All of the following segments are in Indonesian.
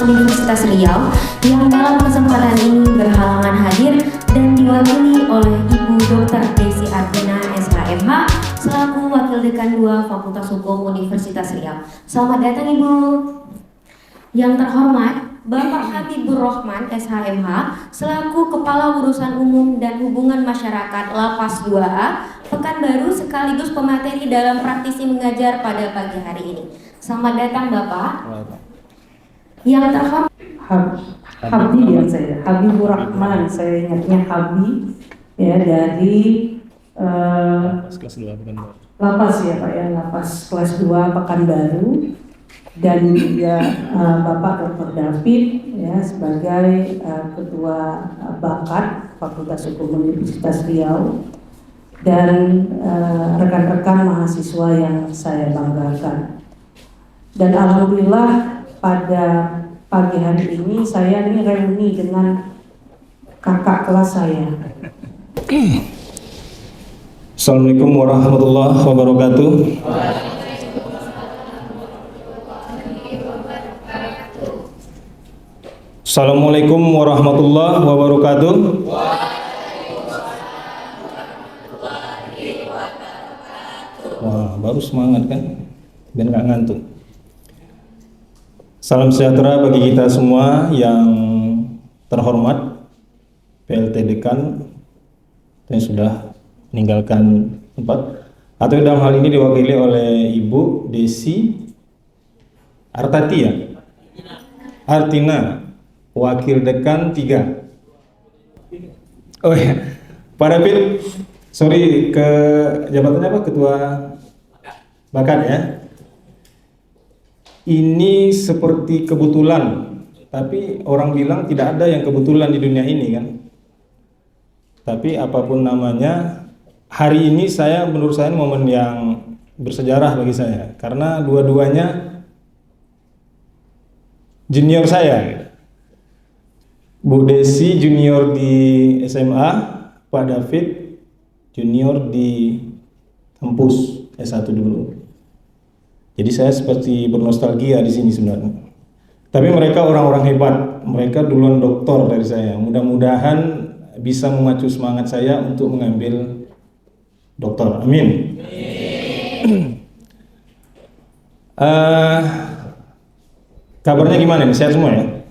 Universitas Riau yang dalam kesempatan ini berhalangan hadir dan diwakili oleh Ibu Dr. Desi Artina SHMH selaku Wakil Dekan 2 Fakultas Hukum Universitas Riau. Selamat datang Ibu. Yang terhormat Bapak Habibur Rahman SHMH selaku Kepala Urusan Umum dan Hubungan Masyarakat Lapas 2A Pekanbaru sekaligus pemateri dalam praktisi mengajar pada pagi hari ini. Selamat datang Bapak. Yang terhormat Habib ya saya, Habibur Rahman, saya ingatnya Habib ya dari kelas 2 Pekanbaru. Lapas ya Pak ya, Lapas kelas 2 Pekanbaru, dan juga Bapak Dr. David ya sebagai Ketua Bakat Fakultas Hukum Universitas Riau, dan rekan-rekan mahasiswa yang saya banggakan. Dan alhamdulillah pada pagi hari ini saya ini reuni dengan kakak kelas saya. Assalamualaikum warahmatullahi wabarakatuh. Assalamualaikum warahmatullahi wabarakatuh. Wah, baru semangat kan? Biar nggak ngantuk. Salam sejahtera bagi kita semua yang terhormat, PLT Dekan yang sudah meninggalkan tempat, atau dalam hal ini diwakili oleh Ibu Desi Artina, Wakil Dekan 3. Oh ya, Pak David, sorry, ke jabatannya apa? Ketua Bakat ya. Ini seperti kebetulan, tapi orang bilang tidak ada yang kebetulan di dunia ini kan. Tapi apapun namanya, hari ini menurut saya momen yang bersejarah bagi saya, karena dua-duanya junior saya. Bu Desi junior di SMA, Pak David junior di kampus S1 dulu. Jadi saya seperti bernostalgia di sini sebenarnya. Tapi mereka orang-orang hebat, mereka duluan doktor dari saya. Mudah-mudahan bisa memacu semangat saya untuk mengambil doktor. Amin. Kabarnya gimana nih? Sehat semua ya?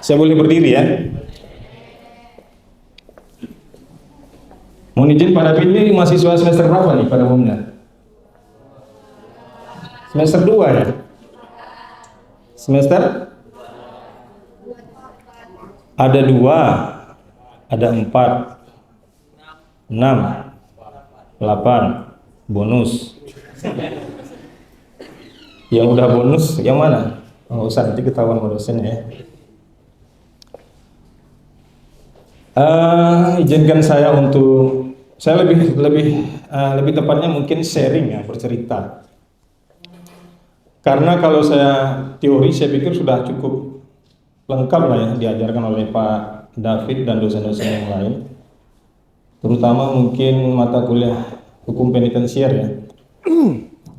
Saya boleh berdiri ya? Mohon izin Pak David, ini mahasiswa semester berapa nih pada umumnya? Semester 2 ya? Semester? Ada 2, ada 4, 6, 8, bonus. Yang udah bonus yang mana? Oh, usah, nanti ketahuan sama dosennya ya. Izinkan saya untuk lebih tepatnya mungkin sharing ya, bercerita. Karena kalau saya teori, saya pikir sudah cukup lengkap lah ya diajarkan oleh Pak David dan dosen-dosen yang lain. Terutama mungkin mata kuliah hukum penitensier ya,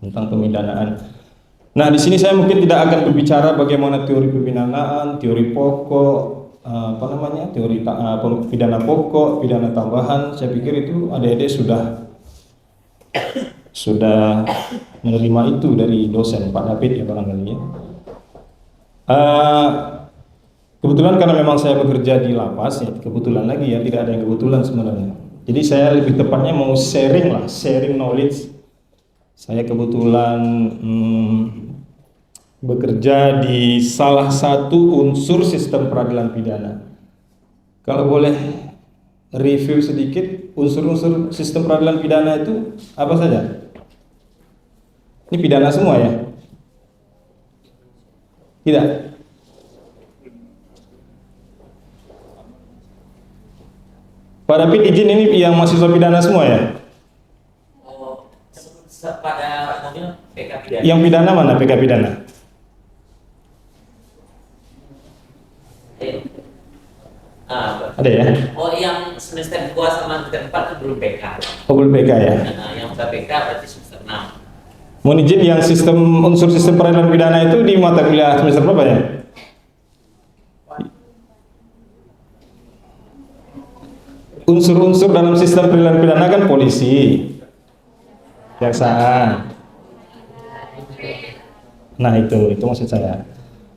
tentang pemidanaan. Nah, di sini saya mungkin tidak akan berbicara bagaimana teori pemidanaan, teori pokok, teori pidana pokok, pidana tambahan. Saya pikir itu adik-adik sudah menerima itu dari dosen Pak David ya barangkali ya. Kebetulan karena memang saya bekerja di lapas ya, kebetulan lagi ya, tidak ada yang kebetulan sebenarnya. Jadi saya lebih tepatnya mau sharing knowledge. Saya kebetulan bekerja di salah satu unsur sistem peradilan pidana. Kalau boleh review sedikit, unsur-unsur sistem peradilan pidana itu apa saja? Ini pidana semua ya? Tidak? Pak David izin, ini yang mahasiswa pidana semua ya? Oh, pada mobil PK pidana. Yang pidana mana PK pidana? Ada ya? Oh, yang semester 2 sama semester 4 itu belum PK. Oh, belum PK ya? Nah, yang udah PK berarti semester 6. Mohon izin, yang unsur sistem peradilan pidana itu di mata kuliah semester berapa ya? Unsur-unsur dalam sistem peradilan pidana kan polisi, kejaksaan. Nah itu maksud saya.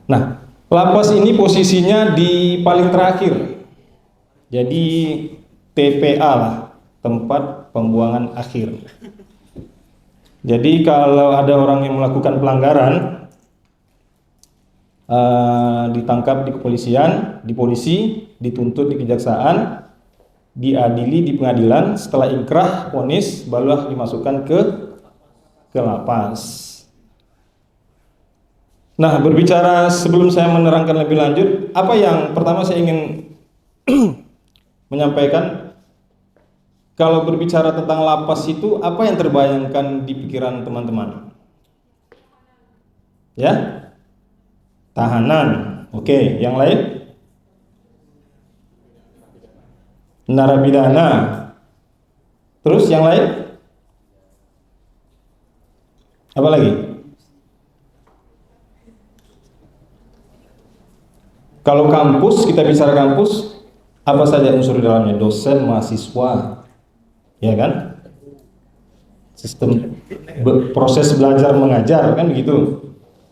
Nah, lapas ini posisinya di paling terakhir. Jadi TPA lah, tempat pembuangan akhir. Jadi kalau ada orang yang melakukan pelanggaran, ditangkap di kepolisian, di polisi, dituntut di kejaksaan, diadili di pengadilan, setelah inkrah vonis barulah dimasukkan ke lapas. Nah, berbicara sebelum saya menerangkan lebih lanjut, apa yang pertama saya ingin menyampaikan, kalau berbicara tentang lapas itu, apa yang terbayangkan di pikiran teman-teman? Ya? Tahanan. Oke, yang lain? Narapidana. Terus yang lain? Apa lagi? Kalau kampus, kita bicara kampus, apa saja unsur di dalamnya? Dosen, mahasiswa, ya kan? Sistem proses belajar mengajar, kan begitu?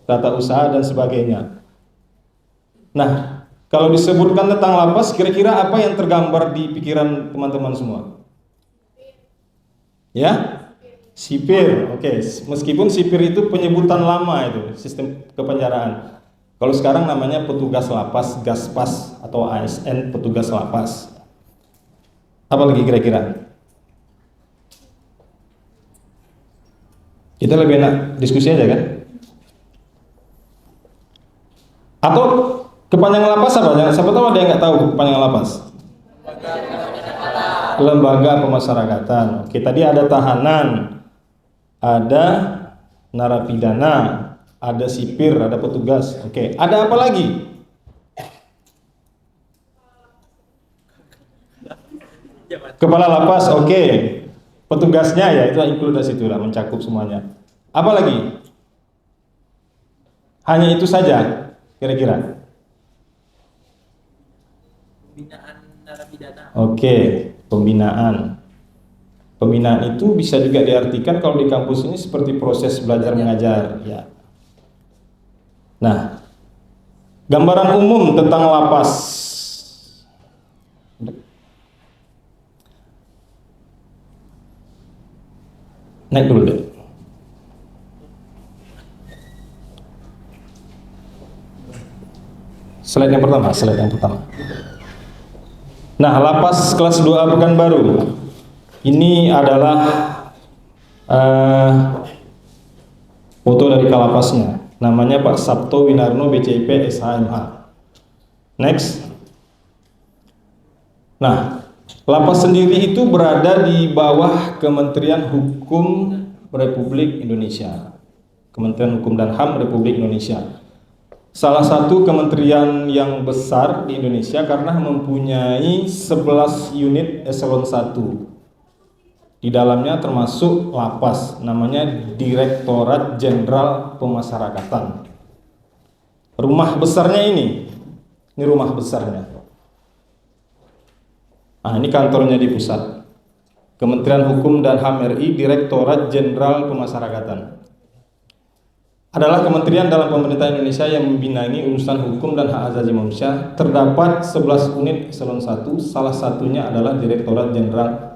Tata usaha dan sebagainya. Nah, kalau disebutkan tentang lapas, kira-kira apa yang tergambar di pikiran teman-teman semua? Ya? Sipir, oke. Meskipun sipir itu penyebutan lama itu, sistem kepenjaraan. Kalau sekarang namanya petugas lapas, gaspas atau ASN, petugas lapas. Apa lagi kira-kira? Kita lebih enak diskusi aja kan? Atau kepanjangan lapas apa? Siapa tahu ada yang nggak tahu kepanjangan lapas? Lembaga Pemasyarakatan. Oke, tadi ada tahanan, ada narapidana, ada sipir, ada petugas. Oke, ada apa lagi? Kepala lapas, oke. Petugasnya ya itu include di situ lah, mencakup semuanya. Apa lagi? Hanya itu saja, kira-kira. Pembinaan narapidana. Oke, pembinaan. Pembinaan itu bisa juga diartikan kalau di kampus ini seperti proses belajar mengajar, ya. Nah, gambaran umum tentang lapas. Naik dulu deh. Slide yang pertama. Nah, lapas kelas 2A Pekanbaru. Ini adalah foto dari kalapasnya. Namanya Pak Sabto Winarno, BCIP, SHMH. Next. Nah, lapas sendiri itu berada di bawah Kementerian Hukum Republik Indonesia. Kementerian Hukum dan HAM Republik Indonesia. Salah satu kementerian yang besar di Indonesia karena mempunyai 11 unit eselon 1. Di dalamnya termasuk lapas, namanya Direktorat Jenderal Pemasyarakatan. Rumah besarnya ini rumah besarnya. Nah, ini kantornya di pusat. Kementerian Hukum dan HAM RI, Direktorat Jenderal Pemasyarakatan. Adalah kementerian dalam pemerintah Indonesia yang membinangi urusan hukum dan hak asasi manusia. Terdapat 11 unit eselon 1, salah satunya adalah Direktorat Jenderal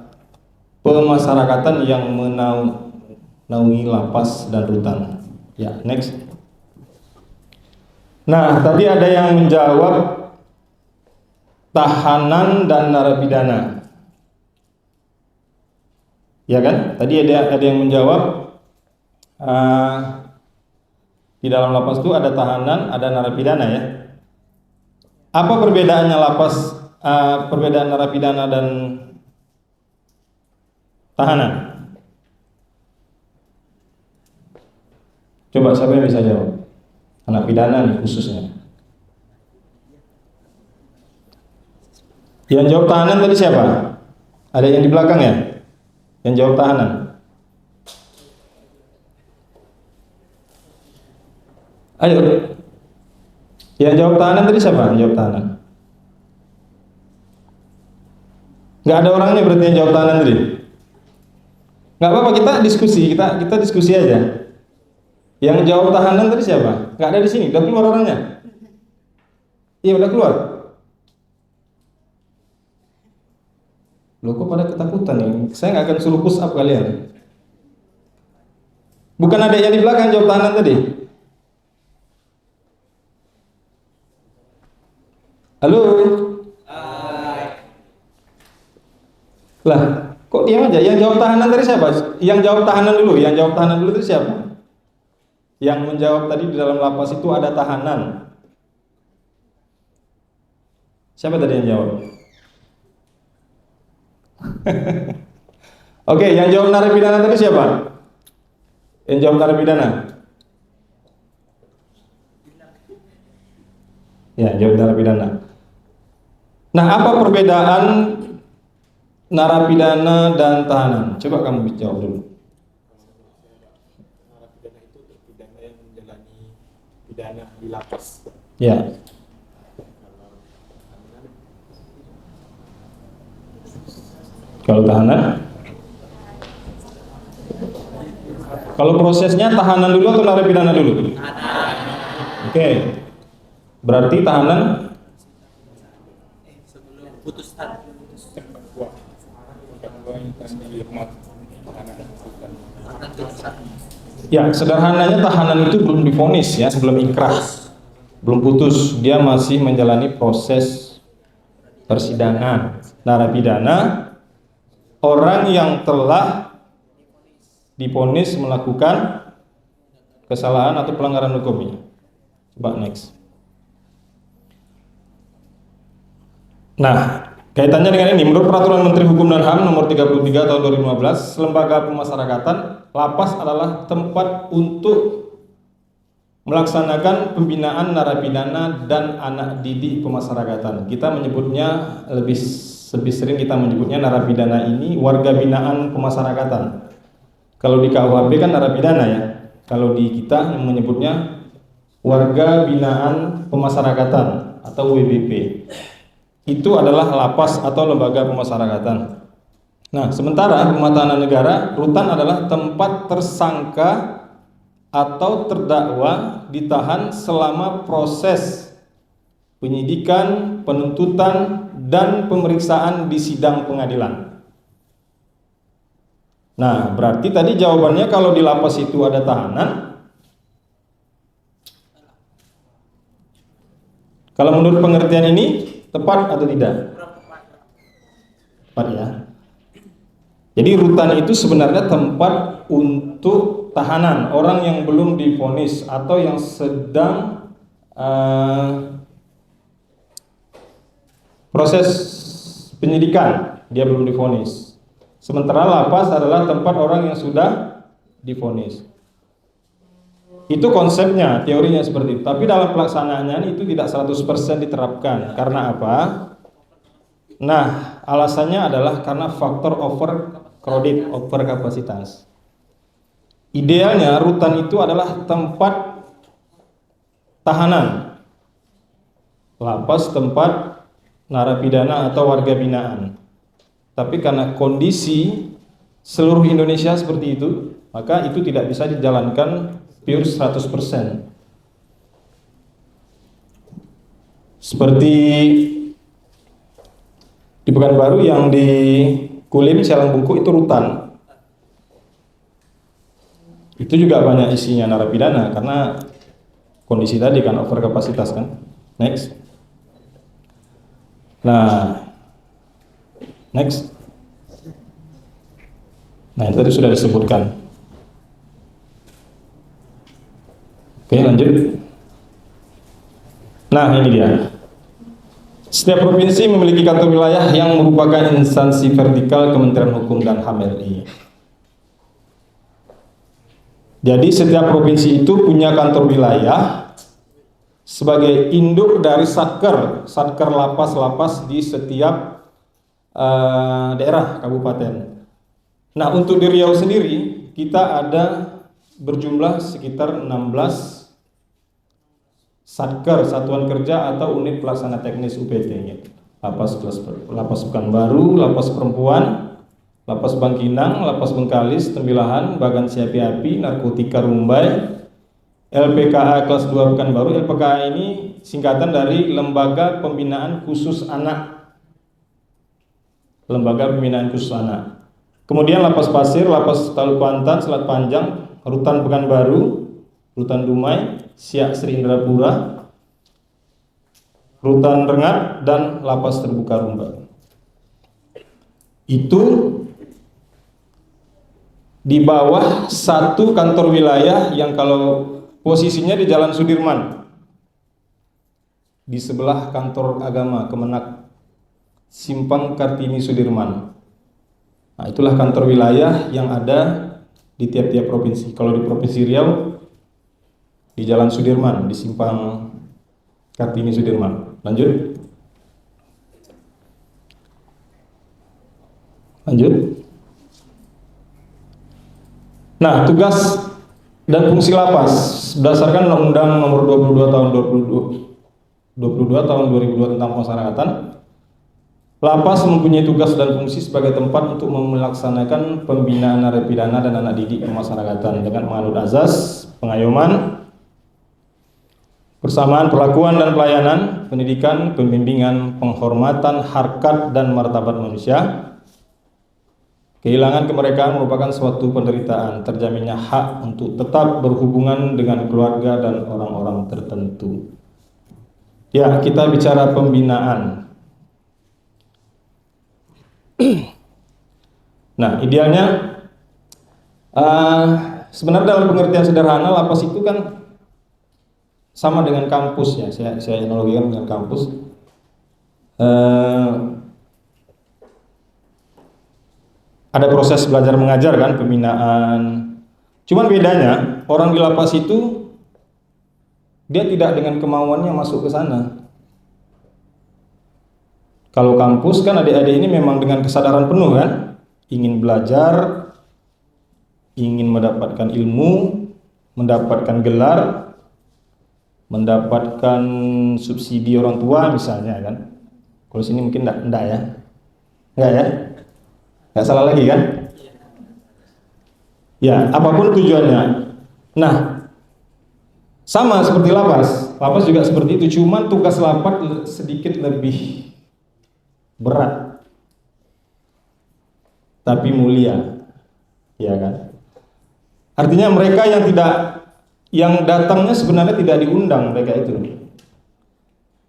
Pemasyarakatan yang menaungi lapas dan rutan. Ya, next. Nah, tadi ada yang menjawab tahanan dan narapidana. Ya kan? Tadi ada yang menjawab di dalam lapas itu ada tahanan, ada narapidana ya. Apa perbedaannya lapas, perbedaan narapidana dan tahanan? Coba siapa yang bisa jawab? Anak pidana nih khususnya. Yang jawab tahanan tadi siapa? Ada yang di belakang ya? Yang jawab tahanan. Ayo. Yang jawab tahanan tadi siapa? Yang jawab tahanan. Nggak ada orangnya berarti yang jawab tahanan tadi. Nggak apa-apa, kita diskusi aja. Yang jawab tahanan tadi siapa? Nggak ada di sini. Udah keluar orangnya? Iya udah keluar. Loh kok pada ketakutan nih? Saya nggak akan suruh push up kalian. Bukan ada yang di belakang jawab tahanan tadi? Halo? Lah, kok diam aja? Yang jawab tahanan tadi siapa? Yang jawab tahanan dulu, itu siapa? Yang menjawab tadi di dalam lapas itu ada tahanan. Siapa tadi yang jawab? Oke, yang jawab narapidana tadi siapa? Yang jawab narapidana? Ya, jawab narapidana. Nah, apa perbedaan narapidana dan tahanan? Coba kamu jawab dulu. Narapidana itu terpidana yang menjalani pidana di lapas. Ya. Kalau tahanan? Kalau prosesnya tahanan dulu atau narapidana dulu? Oke. Berarti tahanan sebelum putusan. ya, sederhananya tahanan itu belum divonis ya, belum ikrah. Belum putus, dia masih menjalani proses persidangan. Narapidana orang yang telah divonis melakukan kesalahan atau pelanggaran hukumnya. Coba next. Nah, kaitannya dengan ini, menurut Peraturan Menteri Hukum dan HAM nomor 33 tahun 2015, lembaga pemasyarakatan, lapas adalah tempat untuk melaksanakan pembinaan narapidana dan anak didik pemasyarakatan. Kita menyebutnya lebih sering kita menyebutnya narapidana ini warga binaan pemasyarakatan. Kalau di KUHP kan narapidana ya. Kalau di kita menyebutnya warga binaan pemasyarakatan atau WBP. Itu adalah lapas atau lembaga pemasyarakatan. Nah, sementara rumah tahanan negara, rutan adalah tempat tersangka atau terdakwa ditahan selama proses penyidikan, penuntutan, dan pemeriksaan di sidang pengadilan. Nah, berarti tadi jawabannya kalau di lapas itu ada tahanan. Kalau menurut pengertian ini tepat atau tidak? Tepat ya. Jadi rutan itu sebenarnya tempat untuk tahanan, orang yang belum divonis atau yang sedang proses penyidikan, dia belum divonis. Sementara lapas adalah tempat orang yang sudah divonis. Itu konsepnya, teorinya seperti itu. Tapi dalam pelaksanaannya itu tidak 100% diterapkan. Karena apa? Nah, alasannya adalah karena faktor overcrowded, overkapasitas. Idealnya rutan itu adalah tempat tahanan. Lapas tempat narapidana atau warga binaan. Tapi karena kondisi seluruh Indonesia seperti itu, maka itu tidak bisa dijalankan pure 100%. Seperti di Pekanbaru yang di Kulim, Salangbungku itu rutan. Itu juga banyak isinya narapidana karena kondisi tadi kan overkapasitas kan. Next. Nah, next. Nah, itu tadi sudah disebutkan. Oke, lanjut. Nah, ini dia. Setiap provinsi memiliki kantor wilayah yang merupakan instansi vertikal Kementerian Hukum dan HAM RI. Jadi setiap provinsi itu punya kantor wilayah sebagai induk dari satker lapas-lapas di setiap daerah kabupaten. Nah, untuk di Riau sendiri kita ada berjumlah sekitar 16 Satker, Satuan Kerja atau Unit Pelaksana Teknis UPT, Lapas Pekanbaru, Lapas Perempuan, Lapas Bangkinang, Lapas Bengkalis, Tembilahan, Bagan Siapi Api, Narkotika Rumbai, LPKA kelas 2 Pekanbaru. LPKA ini singkatan dari Lembaga Pembinaan Khusus Anak. Lembaga Pembinaan Khusus Anak. Kemudian Lapas Pasir, Lapas Talu Kuantan, Selat Panjang, Rutan Pekanbaru, Rutan Dumai, Siak Sri Indrapura, Rutan Rengat, dan Lapas Terbuka Rumbai. Itu di bawah satu kantor wilayah yang kalau posisinya di Jalan Sudirman, di sebelah kantor agama Kemenak, Simpang Kartini Sudirman. Nah, itulah kantor wilayah yang ada di tiap-tiap provinsi. Kalau di Provinsi Riau, di Jalan Sudirman, di Simpang Kartini Sudirman. Lanjut. Nah, tugas dan fungsi lapas berdasarkan Undang-Undang Nomor 22 Tahun 2002 tentang pemasyarakatan. Lapas mempunyai tugas dan fungsi sebagai tempat untuk melaksanakan pembinaan narapidana dan anak didik pemasyarakatan dengan menganut azas pengayoman, persamaan perlakuan dan pelayanan, pendidikan, pembimbingan, penghormatan harkat dan martabat manusia. Kehilangan kemerdekaan merupakan suatu penderitaan, terjaminnya hak untuk tetap berhubungan dengan keluarga dan orang-orang tertentu. Ya, kita bicara pembinaan. Nah, idealnya sebenarnya dalam pengertian sederhana lapas itu kan sama dengan kampus ya. Saya analogikan dengan kampus. Ada proses belajar mengajar kan, pembinaan. Cuman bedanya orang di lapas itu dia tidak dengan kemauannya masuk ke sana. Kalau kampus kan adik-adik ini memang dengan kesadaran penuh kan, ingin belajar, ingin mendapatkan ilmu, mendapatkan gelar, mendapatkan subsidi orang tua misalnya kan. Kalau sini mungkin enggak ya. Enggak ya? Nggak salah lagi kan? Ya, apapun tujuannya. Nah, sama seperti lapas. Lapas juga seperti itu, cuman tugas lapas sedikit lebih berat, tapi mulia, ya kan? Artinya mereka yang datangnya sebenarnya tidak diundang mereka itu.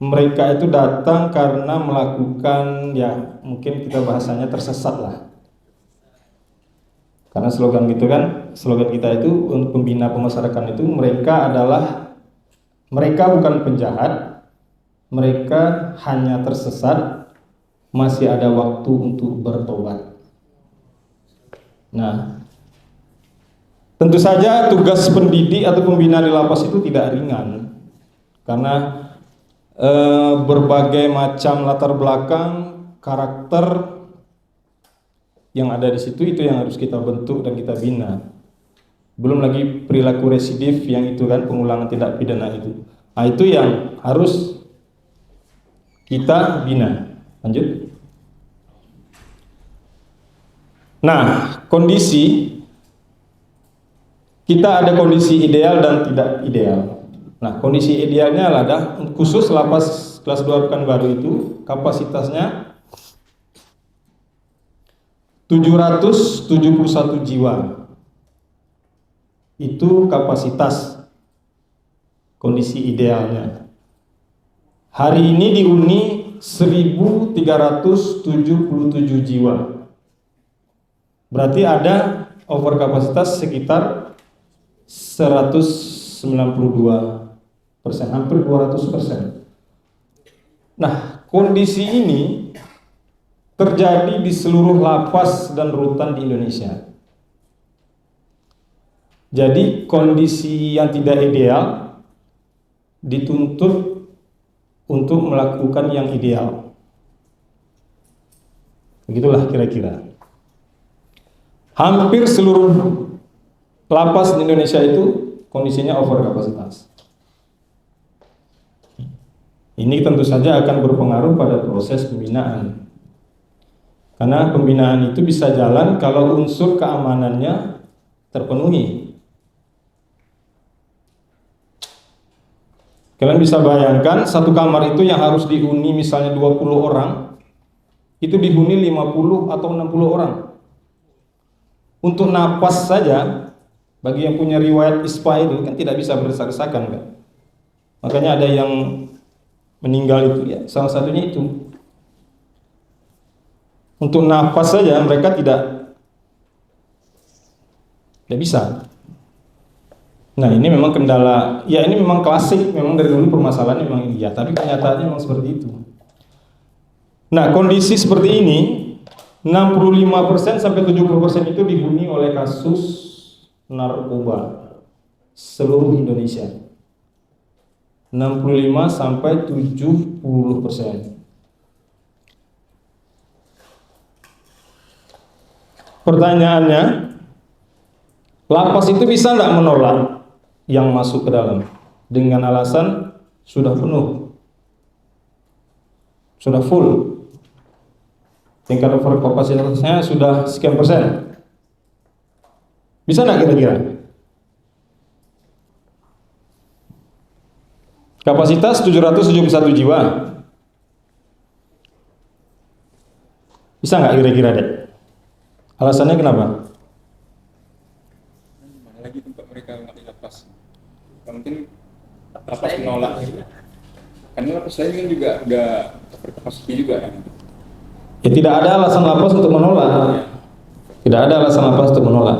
Mereka itu datang karena melakukan, ya mungkin kita bahasanya tersesat lah. Karena slogan kita itu untuk pembina pemasyarakatan itu mereka bukan penjahat, mereka hanya tersesat, masih ada waktu untuk bertobat. Nah, tentu saja tugas pendidik atau pembina di lapas itu tidak ringan, karena berbagai macam latar belakang, karakter yang ada di situ itu yang harus kita bentuk dan kita bina. Belum lagi perilaku residif yang itu kan, pengulangan tindak pidana itu. Nah, itu yang harus kita bina. Lanjut. Nah, kondisi kita ada kondisi ideal dan tidak ideal. Nah, kondisi idealnya adalah khusus lapas kelas 2 Pekanbaru itu kapasitasnya 771 jiwa. Itu kapasitas kondisi idealnya. Hari ini dihuni 1.377 jiwa. Berarti ada over kapasitas sekitar 192%, hampir 200%. Nah, kondisi ini terjadi di seluruh lapas dan rutan di Indonesia. Jadi kondisi yang tidak ideal dituntut untuk melakukan yang ideal. Begitulah kira-kira. Hampir seluruh lapas di Indonesia itu kondisinya over kapasitas. Ini tentu saja akan berpengaruh pada proses pembinaan. Karena pembinaan itu bisa jalan kalau unsur keamanannya terpenuhi. Kalian bisa bayangkan satu kamar itu yang harus dihuni misalnya 20 orang, itu dihuni 50 atau 60 orang. Untuk napas saja, bagi yang punya riwayat ISPA itu kan tidak bisa berdesak-desakan kan. Makanya ada yang meninggal itu ya, salah satunya itu. Untuk nafas saja mereka tidak bisa. Nah ini memang kendala, ya ini memang klasik, memang dari dulu permasalahannya memang ini ya, tapi kenyataannya memang seperti itu. Nah kondisi seperti ini, 65% sampai 70% itu dihuni oleh kasus narkoba seluruh Indonesia. 65 sampai 70%. Pertanyaannya, lapas itu bisa nggak menolak yang masuk ke dalam dengan alasan sudah penuh, sudah full, tingkat over kapasitasnya sudah sekian persen? Bisa nggak kira-kira? Kapasitas 771 jiwa. Bisa nggak kira-kira deh? Alasannya kenapa? Mana lagi tempat mereka nggak dilepas? Mungkin lapas menolak. Karena lapas lain kan juga udah overcapacity juga kan. Ya tidak ada alasan lapas untuk menolak. Tidak ada alasan lapas untuk menolak.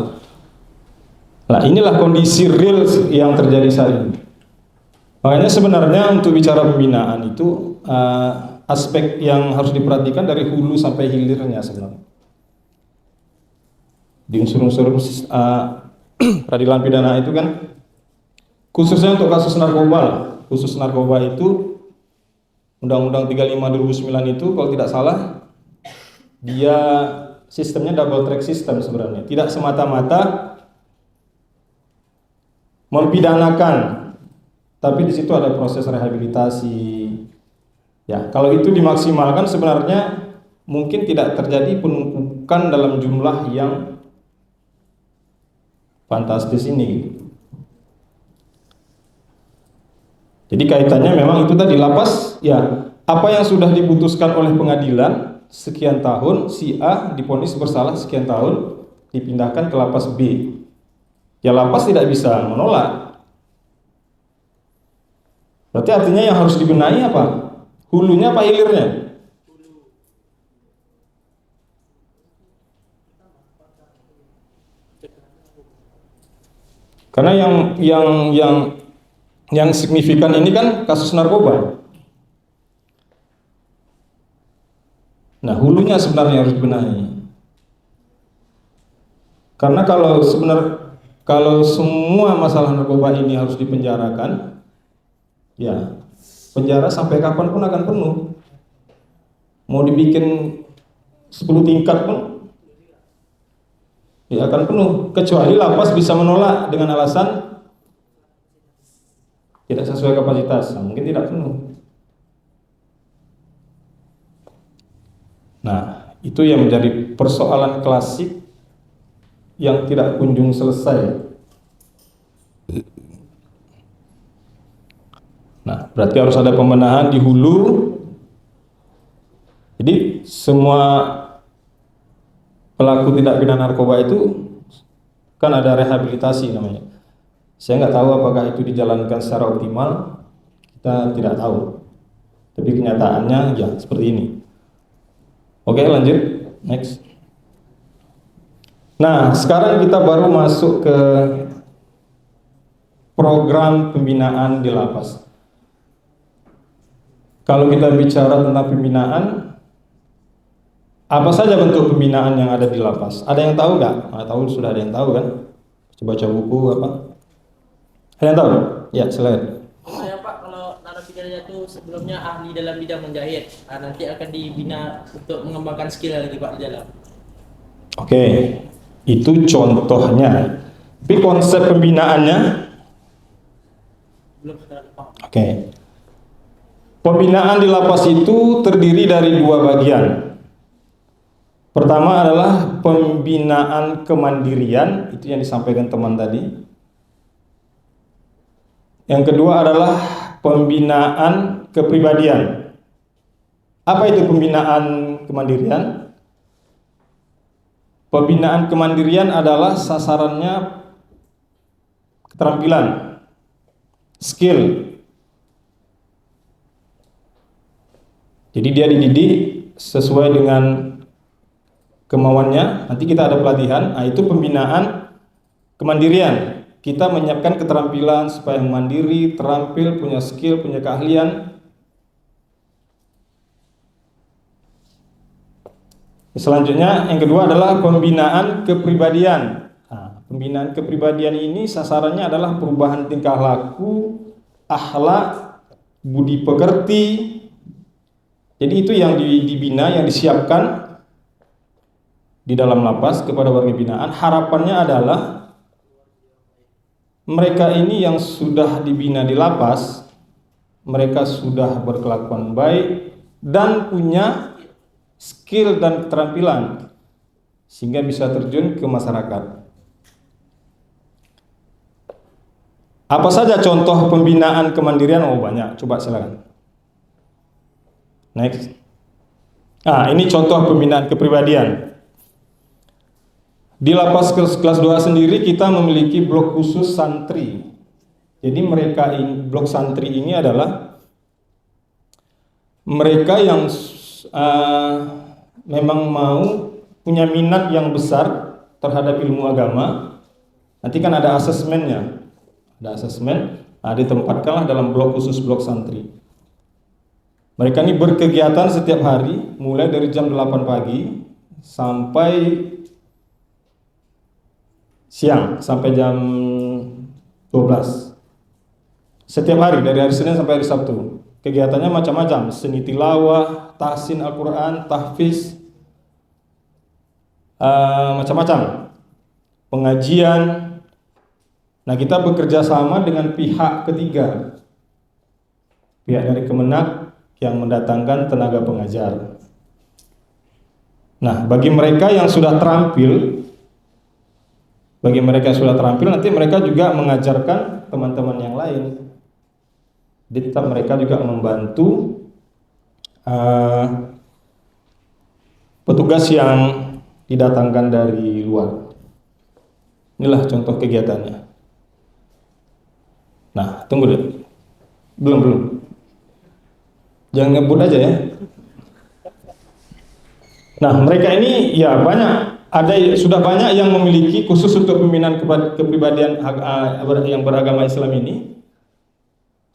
Nah inilah kondisi real yang terjadi saat ini. Makanya sebenarnya untuk bicara pembinaan itu aspek yang harus diperhatikan dari hulu sampai hilirnya sebenarnya. Di unsur-unsur peradilan pidana itu kan khususnya untuk kasus narkoba, khusus narkoba itu Undang-Undang 35 2009 itu kalau tidak salah dia sistemnya double track system sebenarnya, tidak semata-mata mempidanakan, tapi di situ ada proses rehabilitasi. Ya, kalau itu dimaksimalkan sebenarnya mungkin tidak terjadi penumpukan dalam jumlah yang fantastis ini. Jadi kaitannya memang itu tadi lapas ya, apa yang sudah diputuskan oleh pengadilan sekian tahun, si A divonis bersalah sekian tahun, dipindahkan ke lapas B. Ya lapas tidak bisa menolak. Berarti artinya yang harus dibenahi apa? Hulunya apa hilirnya? Karena yang signifikan ini kan kasus narkoba. Nah, hulunya sebenarnya harus dibenahi. Karena kalau semua masalah narkoba ini harus dipenjarakan, ya penjara sampai kapan pun akan penuh. Mau dibikin 10 tingkat pun ya akan penuh, kecuali lapas bisa menolak dengan alasan tidak sesuai kapasitas, nah, mungkin tidak penuh. Nah, itu yang menjadi persoalan klasik yang tidak kunjung selesai. Nah, berarti harus ada pembenahan di hulu. Jadi semua pelaku tindak pidana narkoba itu kan ada rehabilitasi namanya. Saya nggak tahu apakah itu dijalankan secara optimal, kita tidak tahu. Tapi kenyataannya ya seperti ini. Oke, lanjut, next. Nah, sekarang kita baru masuk ke program pembinaan di lapas. Kalau kita bicara tentang pembinaan, apa saja bentuk pembinaan yang ada di lapas? Ada yang tahu nggak? Tahu, sudah ada yang tahu kan? Coba baca buku apa? Ada yang tahu? Ya, silakan. Saya Pak, kalau narapidana itu sebelumnya ahli dalam bidang menjahit, nanti akan dibina untuk mengembangkan skill lagi Pak di dalam. Oke, itu contohnya. Tapi konsep pembinaannya belum terlalu Pak. oke. Pembinaan di lapas itu terdiri dari dua bagian. Pertama adalah pembinaan kemandirian, itu yang disampaikan teman tadi. Yang kedua adalah pembinaan kepribadian. Apa itu pembinaan kemandirian? Pembinaan kemandirian adalah sasarannya keterampilan, skill. Jadi dia dididik sesuai dengan kemauannya. Nanti kita ada pelatihan. Nah, itu pembinaan kemandirian. Kita menyiapkan keterampilan supaya mandiri, terampil, punya skill, punya keahlian. Selanjutnya, yang kedua adalah pembinaan kepribadian. Nah, pembinaan kepribadian ini sasarannya adalah perubahan tingkah laku, akhlak, budi pekerti. Jadi itu yang dibina, yang disiapkan di dalam lapas kepada warga binaan. Harapannya adalah mereka ini yang sudah dibina di lapas, mereka sudah berkelakuan baik dan punya skill dan keterampilan sehingga bisa terjun ke masyarakat. Apa saja contoh pembinaan kemandirian? Oh, banyak. Coba silakan. Next. Nah, ini contoh pembinaan kepribadian. Di lapas kelas 2 sendiri kita memiliki blok khusus santri. Jadi blok santri ini adalah mereka yang memang mau punya minat yang besar terhadap ilmu agama. Nanti kan ada asesmennya. Ada asesmen, ditempatkanlah dalam blok khusus blok santri. Mereka ini berkegiatan setiap hari mulai dari jam 8 pagi sampai siang, sampai jam 12. Setiap hari, dari hari Senin sampai hari Sabtu. Kegiatannya macam-macam, seni tilawah, tahsin Al-Quran, tahfiz, macam-macam, pengajian. Nah, kita bekerja sama dengan pihak ketiga, pihak dari Kemenak yang mendatangkan tenaga pengajar. Nah, bagi mereka yang sudah terampil, nanti mereka juga mengajarkan teman-teman yang lain. Jadi tetap mereka juga membantu petugas yang didatangkan dari luar. Inilah contoh kegiatannya. Nah, tunggu dulu. Belum. Jangan ngebut aja ya. Nah, mereka ini ya sudah banyak yang memiliki khusus untuk pembinaan kepribadian yang beragama Islam ini.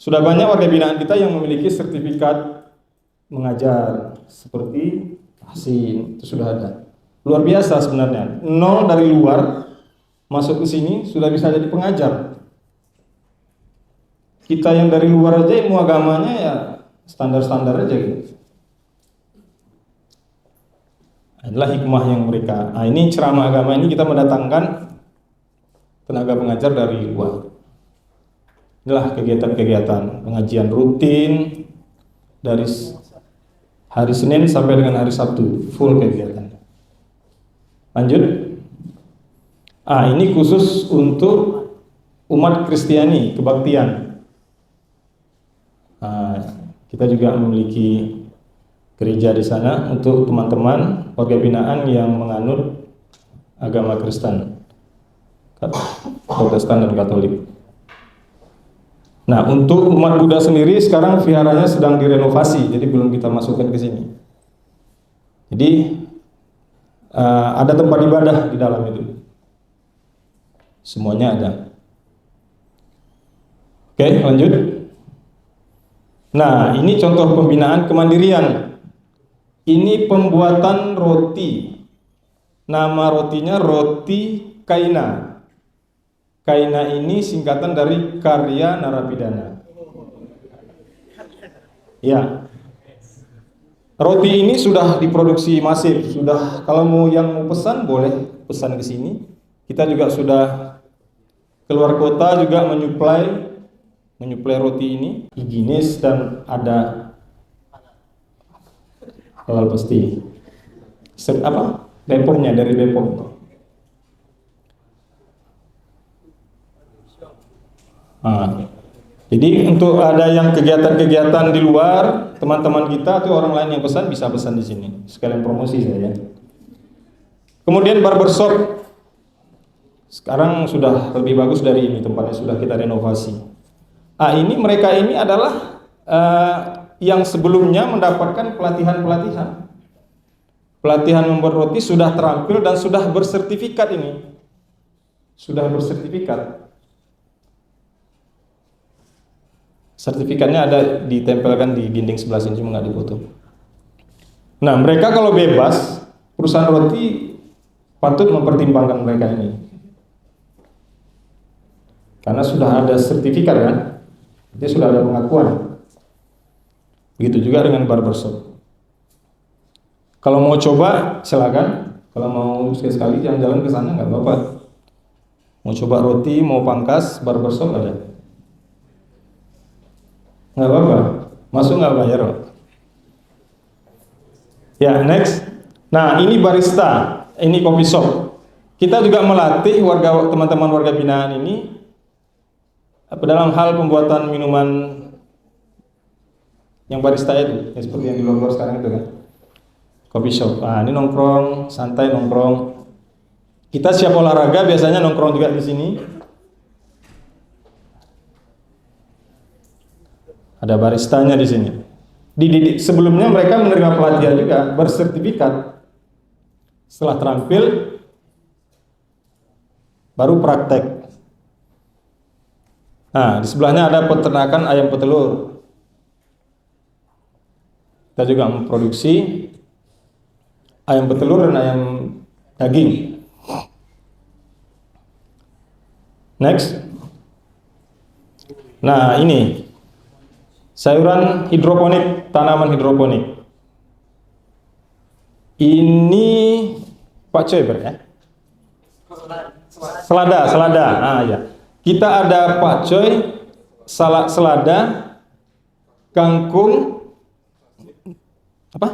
Sudah banyak warga binaan kita yang memiliki sertifikat mengajar seperti tahsin, itu sudah ada. Luar biasa sebenarnya. Nol dari luar masuk ke sini sudah bisa jadi pengajar. Kita yang dari luar aja ilmu agamanya ya standar-standar aja gitu. Adalah hikmah yang mereka. Nah, ini ceramah agama ini kita mendatangkan tenaga pengajar dari luar. Inilah kegiatan-kegiatan pengajian rutin dari hari Senin sampai dengan hari Sabtu, full kegiatan. Lanjut. Ini khusus untuk umat Kristiani, kebaktian. Kita juga memiliki gereja di sana untuk teman-teman warga binaan yang menganut agama Kristen, Protestan dan Katolik. Nah, untuk umat Buddha sendiri sekarang viharanya sedang direnovasi, jadi belum kita masukkan ke sini. Jadi ada tempat ibadah di dalam itu, semuanya ada. Oke, lanjut. Nah, ini contoh pembinaan kemandirian. Ini pembuatan roti. Nama rotinya roti Kaina. Kaina ini singkatan dari karya narapidana. Ya. Roti ini sudah diproduksi masif. Sudah, kalau yang mau pesan boleh pesan ke sini. Kita juga sudah keluar kota juga menyuplai roti ini, higienis dan ada halal pasti. Apa? Depoknya dari Depok. Nah, jadi untuk ada yang kegiatan-kegiatan di luar, teman-teman kita atau orang lain yang pesan bisa pesan di sini. Sekalian promosi saya. Kemudian barbershop sekarang sudah lebih bagus dari ini, tempatnya sudah kita renovasi. Ini mereka ini adalah yang sebelumnya mendapatkan pelatihan membuat roti, sudah terampil dan sudah bersertifikat ini. Sudah bersertifikat. Sertifikatnya ada ditempelkan di dinding sebelah sini, cuma nggak dipoto. Nah, mereka kalau bebas, perusahaan roti patut mempertimbangkan mereka ini. Karena sudah ada sertifikat kan, jadi sudah ada pengakuan. Begitu juga dengan barbershop. Kalau mau coba silakan, kalau mau sekali-sekali jalan-jalan ke sana nggak apa-apa. Mau coba roti, mau pangkas, barbershop ada. Nggak apa-apa, masuk nggak bayar. Ya, next. Nah, ini barista, ini coffee shop. Kita juga melatih teman-teman warga binaan ini dalam hal pembuatan minuman yang barista itu, ya, seperti yang di luar sekarang itu kan, coffee shop. Nah, ini nongkrong, santai nongkrong. Kita siap olahraga, biasanya nongkrong juga di sini. Ada baristanya di sini. Sebelumnya mereka menerima pelatihan juga, bersertifikat. Setelah terampil, baru praktek. Nah, di sebelahnya ada peternakan ayam petelur. Kita juga memproduksi ayam petelur dan ayam daging. Next. Nah, ini sayuran hidroponik, tanaman hidroponik. Ini Pak Coy ya? Selada. Ya. Kita ada Pak Coy, selada, kangkung, apa?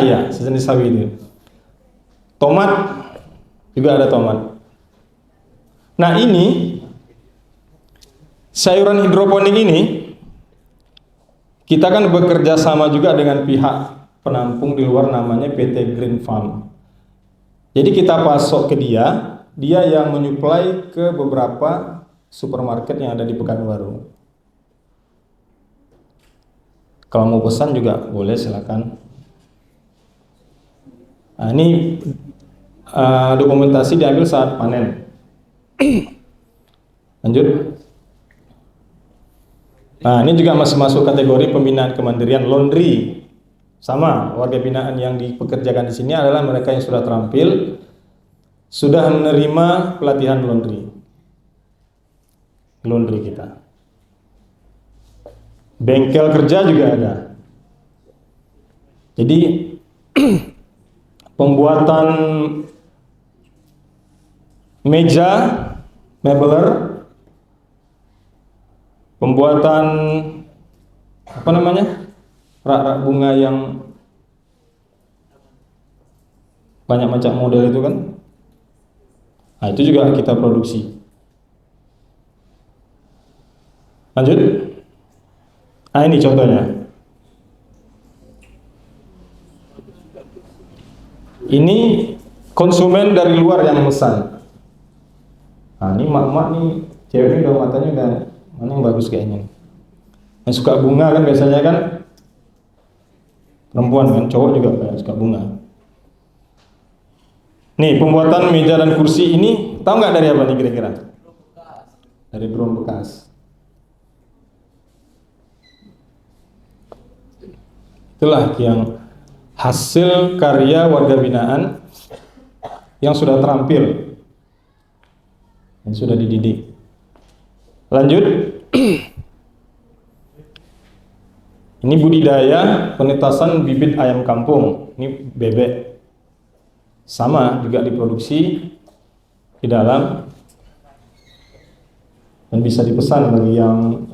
Ya, sejenis sawi itu. Tomat, juga ada tomat. Nah, ini sayuran hidroponik ini kita kan bekerja sama juga dengan pihak penampung di luar, namanya PT Green Farm. Jadi kita pasok ke dia yang menyuplai ke beberapa supermarket yang ada di Pekanbaru. Kalau mau pesan juga boleh, silakan. Nah, ini dokumentasi diambil saat panen. Lanjut. Nah, ini juga masih masuk kategori pembinaan kemandirian laundry. Sama, warga binaan yang dipekerjakan di sini adalah mereka yang sudah terampil, sudah menerima pelatihan laundry. Laundry kita. Bengkel kerja juga ada. Jadi pembuatan meja, mebeler, pembuatan apa namanya, rak-rak bunga yang banyak macam model itu kan, nah itu juga kita produksi. Lanjut. Nah, ini contohnya. Ini konsumen dari luar yang memesan. Nah, ini mak-mak nih, cewek ini udah matanya udah mana yang bagus kayaknya. Yang suka bunga kan biasanya kan perempuan kan, cowok juga kayak suka bunga. Nih, pembuatan meja dan kursi ini tahu nggak dari apa nih kira-kira? Dari drum bekas. Itulah yang hasil karya warga binaan yang sudah terampil, yang sudah dididik. Lanjut. Ini budidaya penetasan bibit ayam kampung. Ini bebek. Sama juga diproduksi di dalam dan bisa dipesan bagi yang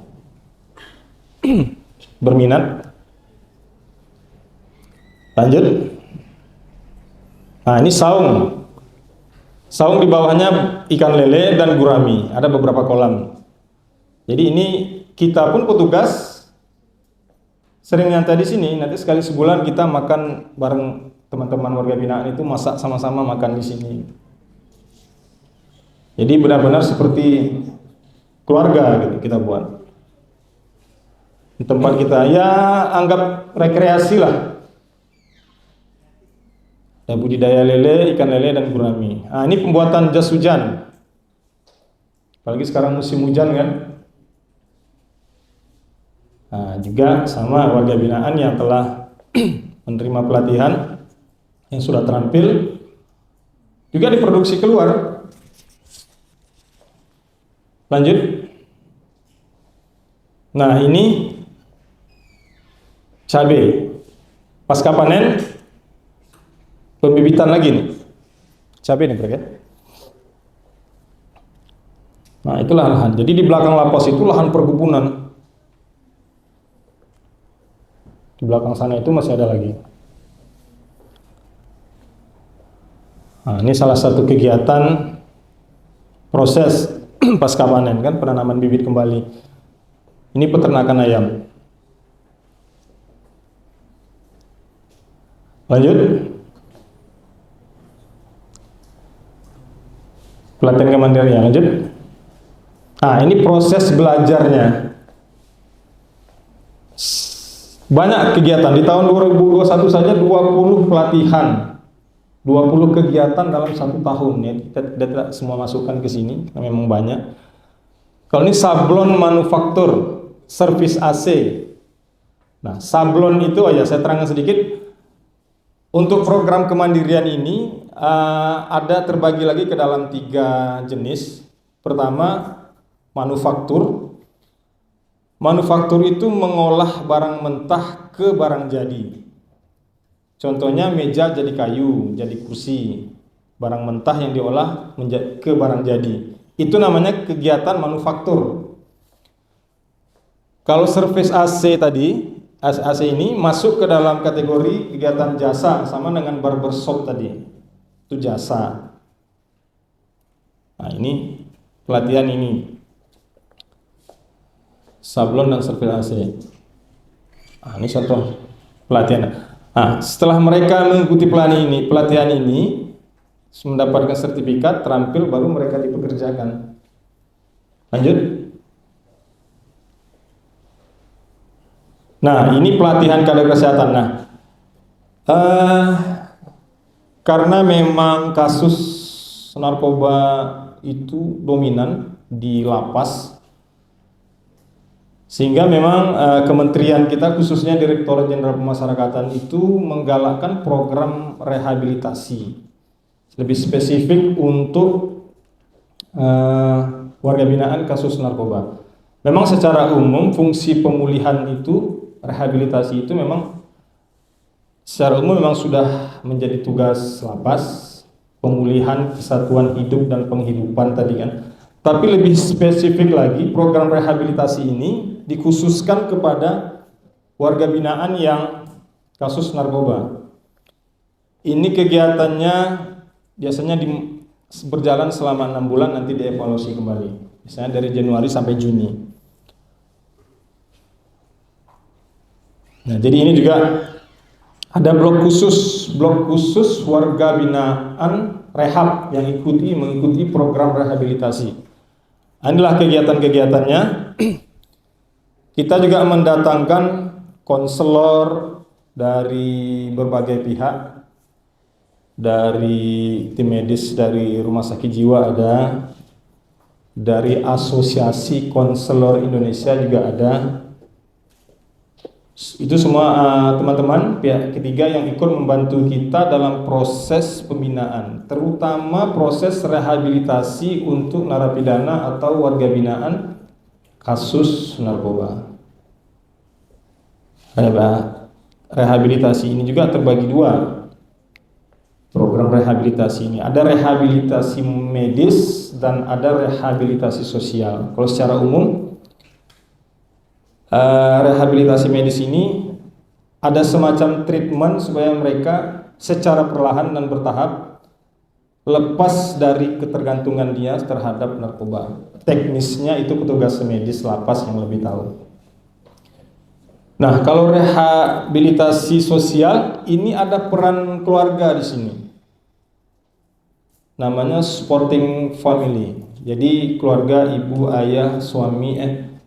berminat. Lanjut. Nah, ini saung. Saung di bawahnya ikan lele dan gurami. Ada beberapa kolam. Jadi ini kita pun petugas sering nyantai di sini. Nanti sekali sebulan kita makan bareng teman-teman warga binaan itu, masak sama-sama makan di sini. Jadi benar-benar seperti keluarga gitu kita buat. Di tempat kita ya anggap rekreasi lah. Dan budidaya lele, ikan lele dan gurami. Nah, ini pembuatan jas hujan. Apalagi sekarang musim hujan kan. Nah, juga sama warga binaan yang telah menerima pelatihan yang sudah terampil juga diproduksi keluar. Lanjut. Nah, ini cabai. Pasca panen pembibitan lagi nih. Cabai nih, ya. Nah, itulah lahan. Jadi di belakang lapas itu lahan perkebunan. Di belakang sana itu masih ada lagi. Nah, ini salah satu kegiatan proses pasca panen kan, penanaman bibit kembali. Ini peternakan ayam. Lanjut. Pelatihan kemandirian, lanjut. Nah, ini proses belajarnya. Banyak kegiatan di tahun 2021 saja 20 pelatihan, 20 kegiatan dalam 1 tahun ya. Kita tidak semua masukkan ke sini, memang banyak. Kalau ini sablon manufaktur, servis AC. Nah, sablon itu saya terangkan sedikit. Untuk program kemandirian ini ada terbagi lagi ke dalam 3 jenis. Pertama, manufaktur. Manufaktur itu mengolah barang mentah ke barang jadi. Contohnya meja jadi kayu, jadi kursi. Barang mentah yang diolah ke barang jadi. Itu namanya kegiatan manufaktur. Kalau servis AC tadi, AC ini masuk ke dalam kategori kegiatan jasa, sama dengan barbershop tadi. Itu jasa. Nah, ini pelatihan ini. Sablon dan servis AC. Nah, ini contoh pelatihan. Nah, setelah mereka mengikuti pelatihan ini mendapatkan sertifikat terampil, baru mereka dipekerjakan. Lanjut. Nah, ini pelatihan kader kesehatan. Nah, karena memang kasus narkoba itu dominan di lapas, sehingga memang kementerian kita khususnya Direktorat Jenderal Pemasyarakatan itu menggalakkan program rehabilitasi lebih spesifik untuk warga binaan kasus narkoba. Memang secara umum fungsi pemulihan itu, rehabilitasi itu memang secara umum memang sudah menjadi tugas lapas, pemulihan kesatuan hidup dan penghidupan tadi kan. Tapi lebih spesifik lagi, program rehabilitasi ini dikhususkan kepada warga binaan yang kasus narkoba. Ini kegiatannya biasanya berjalan selama 6 bulan, nanti dievaluasi kembali. Misalnya dari Januari sampai Juni. Nah, jadi ini juga ada blok khusus warga binaan rehab yang mengikuti program rehabilitasi. Inilah kegiatan-kegiatannya. Kita juga mendatangkan konselor dari berbagai pihak, dari tim medis dari Rumah Sakit Jiwa ada, dari Asosiasi Konselor Indonesia juga ada. Itu semua teman-teman pihak ketiga yang ikut membantu kita dalam proses pembinaan, terutama proses rehabilitasi untuk narapidana atau warga binaan kasus narkoba. Rehabilitasi ini juga terbagi 2. Program rehabilitasi ini ada rehabilitasi medis dan ada rehabilitasi sosial. Kalau secara umum rehabilitasi medis ini ada semacam treatment supaya mereka secara perlahan dan bertahap lepas dari ketergantungan dia terhadap narkoba. Teknisnya itu petugas medis lapas yang lebih tahu. Nah, kalau rehabilitasi sosial ini ada peran keluarga di sini. Namanya supporting family. Jadi keluarga, ibu, ayah, suami,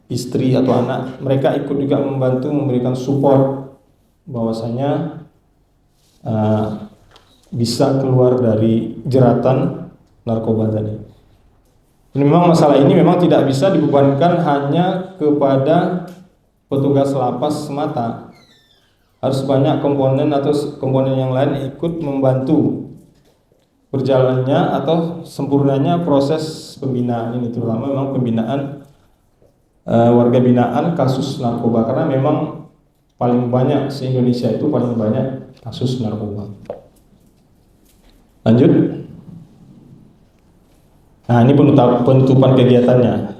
istri atau anak, mereka ikut juga membantu memberikan support bahwasanya bisa keluar dari jeratan narkoba tadi. Memang masalah ini memang tidak bisa dibebankan hanya kepada petugas lapas semata. Harus banyak komponen atau komponen yang lain ikut membantu berjalannya atau sempurnanya proses pembinaan ini, terutama memang pembinaan warga binaan kasus narkoba, karena memang paling banyak se-Indonesia itu paling banyak kasus narkoba. Lanjut. Nah, ini penutupan kegiatannya.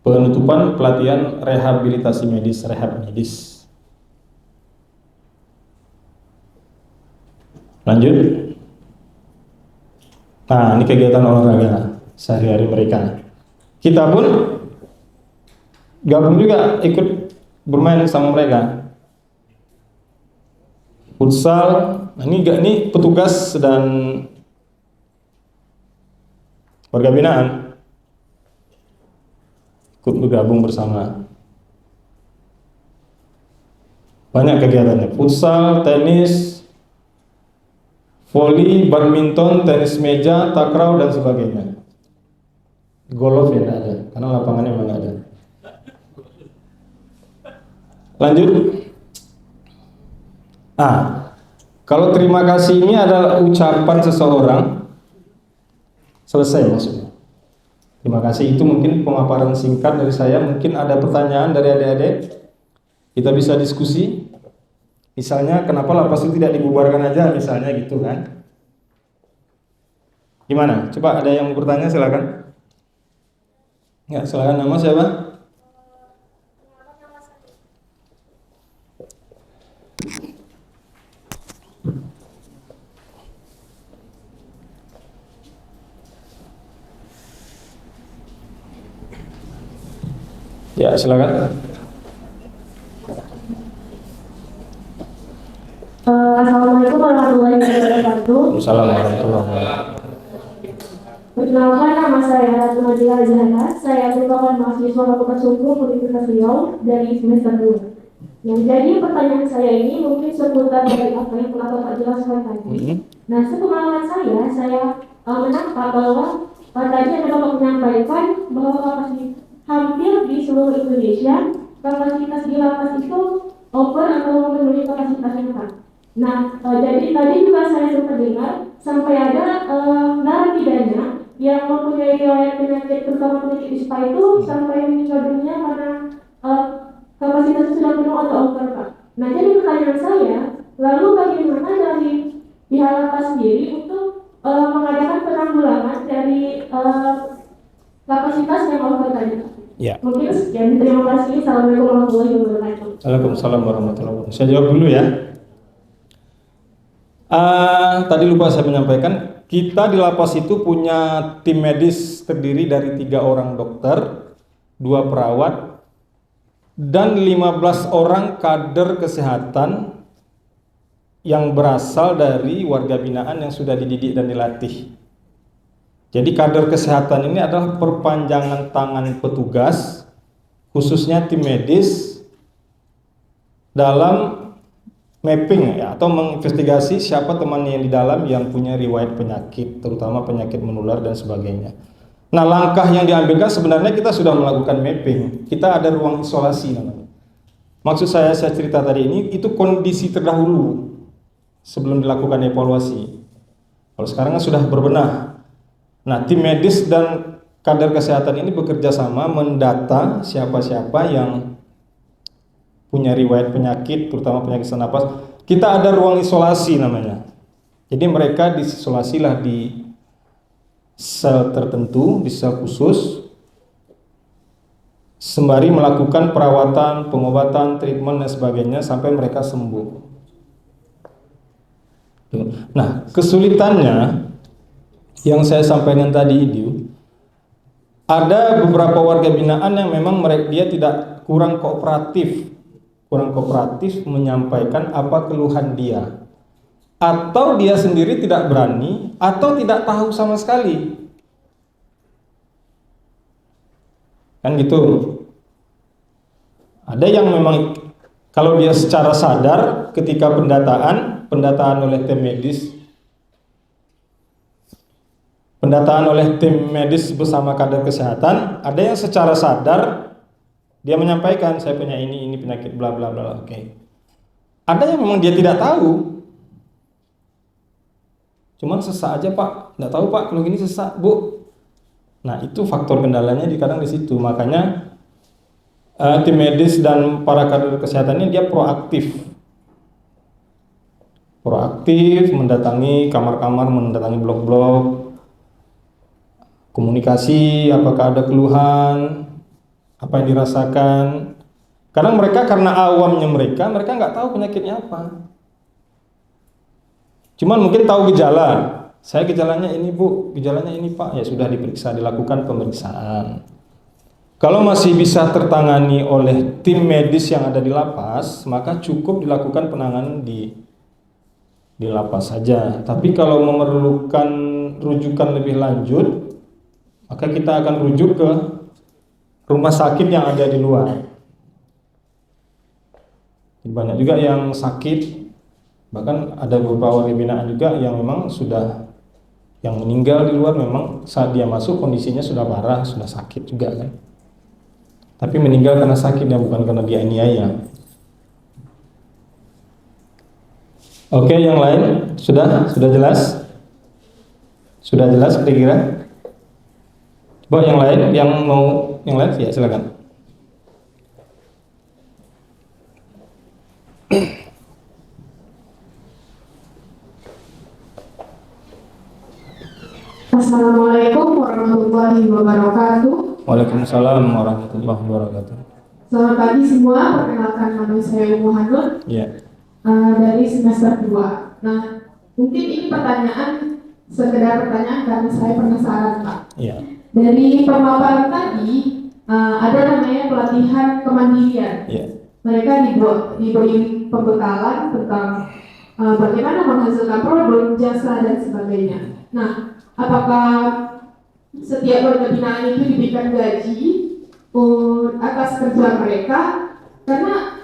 Penutupan pelatihan rehabilitasi medis, rehab medis. Lanjut. Nah, ini kegiatan olahraga sehari-hari mereka. Kita pun gabung juga ikut bermain sama mereka. Futsal. Nah, ini petugas dan warga binaan ikut bergabung bersama. Banyak kegiatannya, futsal, tenis, voli, badminton, tenis meja, takraw dan sebagainya. Golf ya tidak ada, karena lapangannya memang nggak ada. Lanjut. Kalau terima kasih ini adalah ucapan seseorang. Selesai maksudnya. Terima kasih itu mungkin pemaparan singkat dari saya. Mungkin ada pertanyaan dari adik-adik. Kita bisa diskusi. Misalnya kenapa lapas itu tidak dibubarkan aja, misalnya gitu kan. Gimana? Coba ada yang mau bertanya, silakan. Ya, silakan. Nama siapa? Ya, silakan. Assalamualaikum warahmatullahi wabarakatuh. Assalamualaikum warahmatullahi wabarakatuh. Perkenalkan, nama saya Ratu Najila Zahra. Saya merupakan mahasiswa Fakultas Hukum Universitas Riau dari semester 2. Yang jadi pertanyaan saya ini mungkin seputar dari apa yang telah Bapak jelaskan tadi. Nah, sepengalaman saya menangkap bahwa tadi ada Bapak menyampaikan bahwa hampir di seluruh Indonesia kapasitas di lapas itu over atau memenuhi kapasitas yang lengkap. Nah, jadi tadi juga saya sempat dengar sampai ada narapidana yang mempunyai riwayat penyakit, terutama penyakit ispa itu sampai meninggal dunia karena kapasitas sudah penuh atau over, Pak. Nah, jadi pertanyaan saya, lalu bagaimana dari pihak lapas sendiri untuk mengadakan penanggulangan dari kapasitas yang over tadi? Ya. Mungkin sekian, terima kasih. Assalamualaikum warahmatullahi wabarakatuh. Waalaikumsalam warahmatullahi wabarakatuh. Saya jawab dulu ya. Tadi lupa saya menyampaikan, kita di lapas itu punya tim medis terdiri dari 3 orang dokter, 2 perawat, dan 15 orang kader kesehatan yang berasal dari warga binaan yang sudah dididik dan dilatih. Jadi kader kesehatan ini adalah perpanjangan tangan petugas, khususnya tim medis, dalam mapping ya, atau menginvestigasi siapa temannya yang di dalam yang punya riwayat penyakit, terutama penyakit menular dan sebagainya. Nah, langkah yang diambilkan sebenarnya kita sudah melakukan mapping. Kita ada ruang isolasi namanya. Maksud saya cerita tadi ini itu kondisi terdahulu sebelum dilakukan evaluasi. Kalau sekarang kan sudah berbenah. Nah, tim medis dan kader kesehatan ini bekerja sama mendata siapa-siapa yang punya riwayat penyakit, terutama penyakit sesak napas. Kita ada ruang isolasi namanya. Jadi mereka diisolasilah di sel tertentu, di sel khusus, sembari melakukan perawatan, pengobatan, treatment dan sebagainya sampai mereka sembuh. Nah, kesulitannya yang saya sampaikan tadi itu, ada beberapa warga binaan yang memang dia tidak kurang kooperatif menyampaikan apa keluhan dia, atau dia sendiri tidak berani, atau tidak tahu sama sekali. Kan gitu. Ada yang memang kalau dia secara sadar ketika pendataan oleh tim medis bersama kader kesehatan, ada yang secara sadar dia menyampaikan saya punya ini penyakit bla bla bla. Oke. Ada yang memang dia tidak tahu. Cuman sesak aja, Pak. Enggak tahu, Pak, kalau gini sesak, Bu. Nah, itu faktor kendalanya kadang di situ. Makanya tim medis dan para kader kesehatan ini dia proaktif mendatangi kamar-kamar, mendatangi blok-blok, komunikasi apakah ada keluhan, apa yang dirasakan. Kadang mereka karena awamnya mereka nggak tahu penyakitnya apa. Cuman mungkin tahu gejala. Saya gejalanya ini, Bu, gejalanya ini, Pak. Ya sudah diperiksa, dilakukan pemeriksaan. Kalau masih bisa tertangani oleh tim medis yang ada di lapas, maka cukup dilakukan penanganan di lapas saja. Tapi kalau memerlukan rujukan lebih lanjut, maka kita akan rujuk ke rumah sakit yang ada di luar. Banyak juga yang sakit, bahkan ada beberapa warga binaan juga yang memang yang meninggal di luar, memang saat dia masuk kondisinya sudah parah, sudah sakit juga kan. Tapi meninggal karena sakit dan bukan karena dianiaya. Oke, yang lain sudah jelas? Sudah jelas kira-kira? Coba yang lain, yang lain ya silakan. Assalamualaikum warahmatullahi wabarakatuh. Waalaikumsalam warahmatullahi wabarakatuh. Selamat pagi semua, perkenalkan nama saya Umu Hanun dari semester 2. Nah, mungkin ini sekedar pertanyaan karena saya penasaran, Pak. Iya. Dari pemaparan tadi, ada namanya pelatihan kemandirian. Iya. Mereka diberi pembekalan tentang bagaimana menghasilkan produk, jasa, dan sebagainya. Nah, apakah setiap warga binaan itu diberikan gaji atas kerja mereka? Karena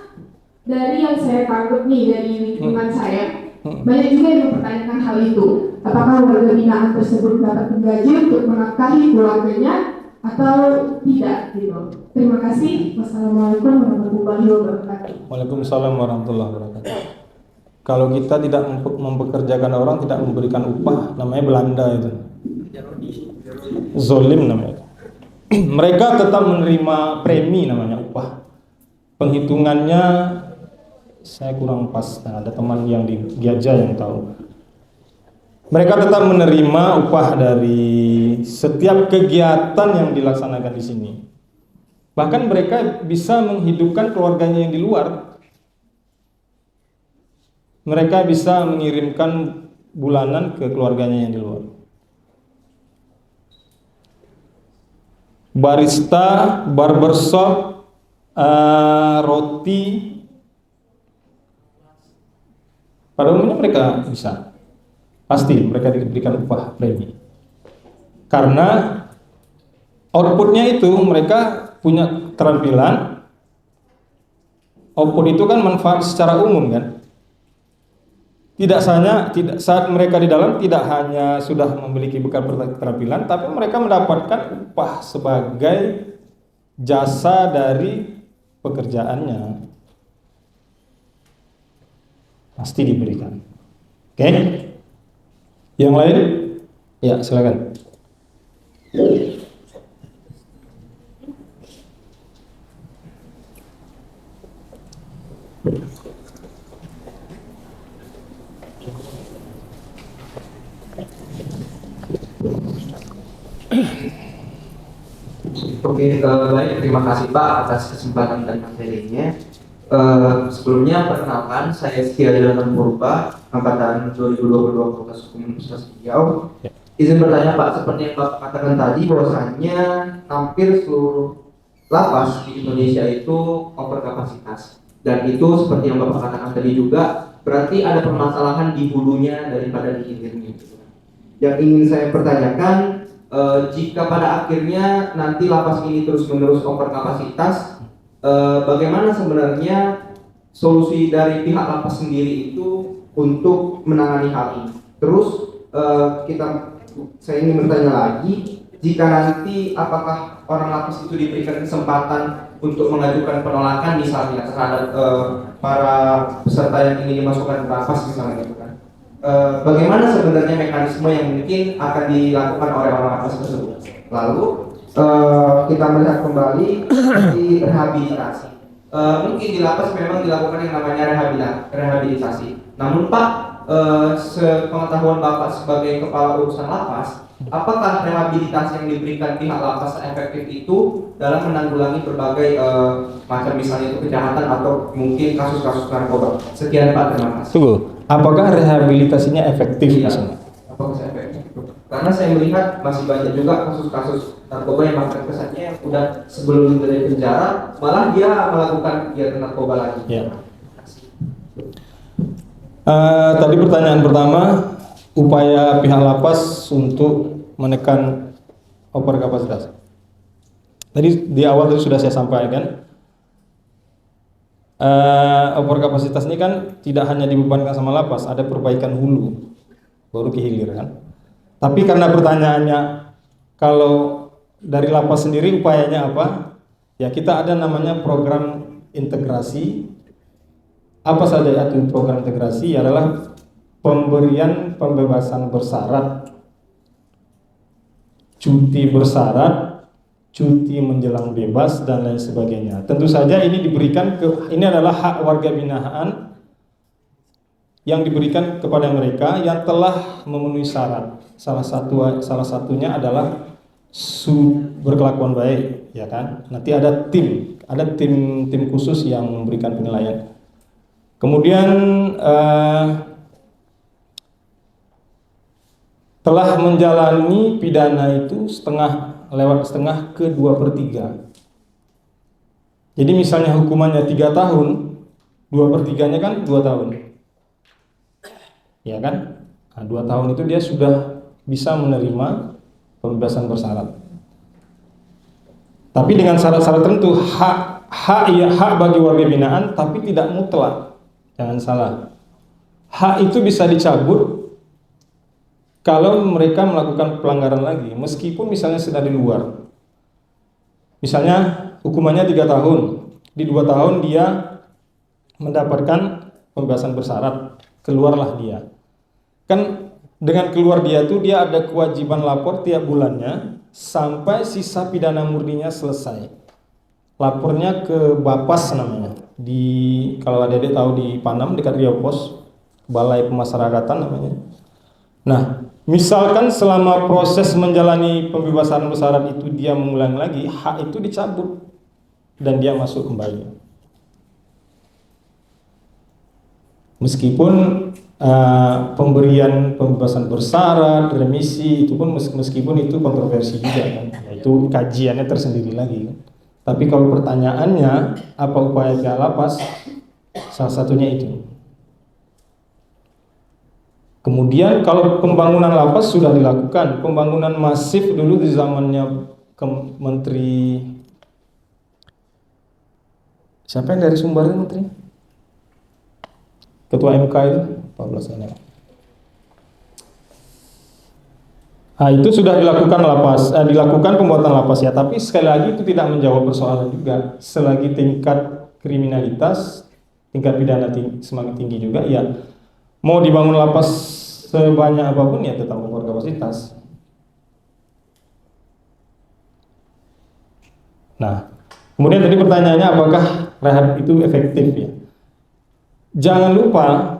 dari yang saya tangkap nih dari lingkungan saya, banyak juga yang mempertanyakan hal itu. Apakah warga binaan tersebut dapat gaji untuk menafkahi keluarganya atau tidak gitu. Terima kasih. Wassalamualaikum warahmatullahi wabarakatuh. Waalaikumsalam warahmatullahi wabarakatuh. Kalau kita tidak mempekerjakan orang, tidak memberikan upah, namanya Belanda itu. Zolim namanya. Mereka tetap menerima premi namanya upah. Penghitungannya saya kurang pas. Nah, ada teman yang di Giaja yang tahu. Mereka tetap menerima upah dari setiap kegiatan yang dilaksanakan di sini. Bahkan mereka bisa menghidupkan keluarganya yang di luar. Mereka bisa mengirimkan bulanan ke keluarganya yang di luar. Barista, barbershop, roti, pada umumnya mereka bisa. Pasti mereka diberikan upah premi. Karena outputnya itu mereka punya keterampilan. Output itu kan manfaat secara umum kan. Saat mereka di dalam tidak hanya sudah memiliki bekal keterampilan, tapi mereka mendapatkan upah sebagai jasa dari pekerjaannya. Pasti diberikan. Oke? Yang lain? Ya, silakan. Oke, baik. Terima kasih Pak atas kesempatan dan materinya. Sebelumnya perkenalkan, saya Setia Jalan Purba, angkatan 2022 Fakultas Hukum Universitas Riau. Izin bertanya Pak, seperti yang Bapak katakan tadi bahwasannya hampir seluruh lapas di Indonesia itu over kapasitas, dan itu seperti yang Bapak katakan tadi juga berarti ada permasalahan di hulunya daripada di hilirnya. Yang ingin saya pertanyakan, jika pada akhirnya nanti lapas ini terus-menerus over kapasitas, bagaimana sebenarnya solusi dari pihak lapas sendiri itu untuk menangani hal ini? Terus saya ingin bertanya lagi, jika nanti apakah orang lapas itu diberikan kesempatan untuk mengajukan penolakan misalnya terhadap para peserta yang ingin dimasukkan ke lapas misalnya gitu kan? Bagaimana sebenarnya mekanisme yang mungkin akan dilakukan oleh orang lapas tersebut? Lalu kita melihat kembali di rehabilitasi. Mungkin di lapas memang dilakukan yang namanya rehabilitasi. Namun Pak, sepengetahuan Bapak sebagai kepala urusan lapas, apakah rehabilitasi yang diberikan pihak lapas efektif itu dalam menanggulangi berbagai macam misalnya itu kejahatan atau mungkin kasus-kasus narkoba? Sekian Pak, terima kasih. Tunggu, apakah rehabilitasinya efektif? Iya, apakah efektif? Karena saya melihat masih banyak juga kasus-kasus narkoba yang bahkan kesannya yang udah sebelum dari penjara malah dia melakukan kegiatan narkoba lagi. Ya. Tadi pertanyaan pertama, upaya pihak lapas untuk menekan over kapasitas. Tadi di awal tadi sudah saya sampaikan, over kapasitas ini kan tidak hanya dibebankan sama lapas, ada perbaikan hulu baru ke hilir kan. Tapi karena pertanyaannya kalau dari lapas sendiri upayanya apa? Ya kita ada namanya program integrasi. Apa saja itu program integrasi? Adalah pemberian pembebasan bersyarat, cuti bersyarat, cuti menjelang bebas dan lain sebagainya. Tentu saja ini diberikan ini adalah hak warga binaan yang diberikan kepada mereka yang telah memenuhi syarat. Salah satunya adalah berkelakuan baik, ya kan? Nanti ada tim khusus yang memberikan penilaian. Kemudian telah menjalani pidana itu lewat setengah ke 2/3. Jadi misalnya hukumannya 3 tahun, 2/3-nya kan 2 tahun, ya kan? Nah, 2 tahun itu dia sudah bisa menerima pembebasan bersyarat. Tapi dengan syarat-syarat tertentu, hak bagi warga binaan, tapi tidak mutlak. Jangan salah. Hak itu bisa dicabut kalau mereka melakukan pelanggaran lagi, meskipun misalnya sudah di luar. Misalnya hukumannya 3 tahun, di 2 tahun dia mendapatkan pembebasan bersyarat, keluarlah dia. Kan dengan keluar dia tuh dia ada kewajiban lapor tiap bulannya sampai sisa pidana murninya selesai. Lapornya ke Bapas namanya. Kalau adik-adik tahu di Panam dekat Riau Pos, Balai Pemasyarakatan namanya. Nah, misalkan selama proses menjalani pembebasan bersyarat itu dia mengulang lagi, hak itu dicabut dan dia masuk kembali. Meskipun pemberian pembebasan bersyarat, remisi itu pun meskipun itu kontroversi juga kan, itu kajiannya tersendiri lagi kan. Tapi kalau pertanyaannya apa upaya pihak lapas, salah satunya itu. Kemudian kalau pembangunan lapas sudah dilakukan, pembangunan masif dulu di zamannya Menteri siapa yang dari Sumbar Menteri? Ketua MK itu, 14 tahun. Nah, itu sudah dilakukan dilakukan pembuatan lapas ya, tapi sekali lagi itu tidak menjawab persoalan juga. Selagi tingkat kriminalitas, tingkat pidana semakin tinggi juga, ya mau dibangun lapas sebanyak apapun ya tetap over kapasitas. Nah, kemudian tadi pertanyaannya apakah rehab itu efektif ya? Jangan lupa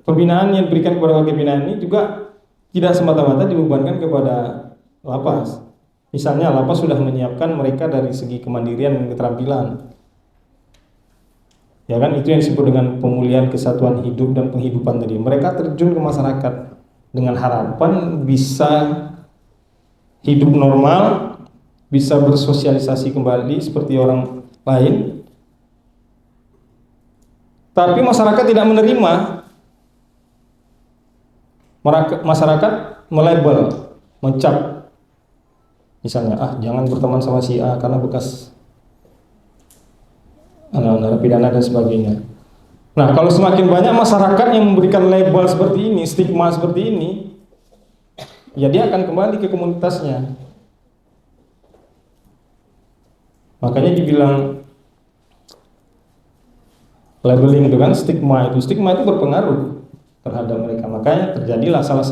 pembinaan yang diberikan kepada warga binaan ini juga tidak semata-mata dibebankan kepada lapas. Misalnya lapas sudah menyiapkan mereka dari segi kemandirian dan keterampilan. Ya kan, itu yang disebut dengan pemulihan kesatuan hidup dan penghidupan tadi. Mereka terjun ke masyarakat dengan harapan bisa hidup normal, bisa bersosialisasi kembali seperti orang lain. Tapi masyarakat tidak menerima. Masyarakat melabel, mencap. Misalnya, jangan berteman sama si A karena bekas narapidana dan sebagainya. Nah, kalau semakin banyak masyarakat yang memberikan label seperti ini, stigma seperti ini, ya dia akan kembali ke komunitasnya. Makanya dibilang labeling itu kan stigma itu berpengaruh terhadap mereka. Makanya terjadilah salah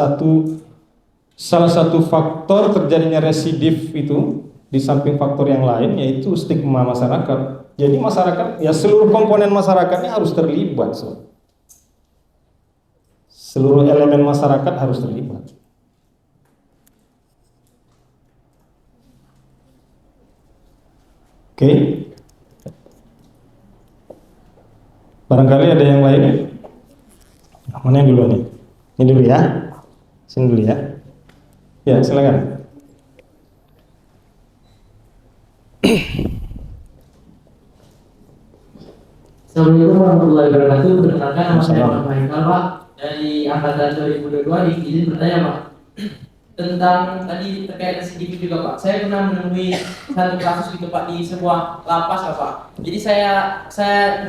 satu faktor terjadinya residif itu di samping faktor yang lain, yaitu stigma masyarakat. Jadi masyarakat, ya seluruh komponen masyarakatnya harus terlibat. Seluruh elemen masyarakat harus terlibat. Oke. Barangkali ada yang lain? Mana yang dulu nih? Ini dulu ya. Sini dulu ya. Ya, silakan. Assalamualaikum warahmatullahi wabarakatuh. Perkenalkan nama saya Pak Haikal, Pak, dari angkatan 2022. Izin bertanya, Pak, tentang tadi terkait residiv juga, Pak. Saya pernah menemui satu kasus gitu, Pak, di sebuah lapas, Pak. Jadi saya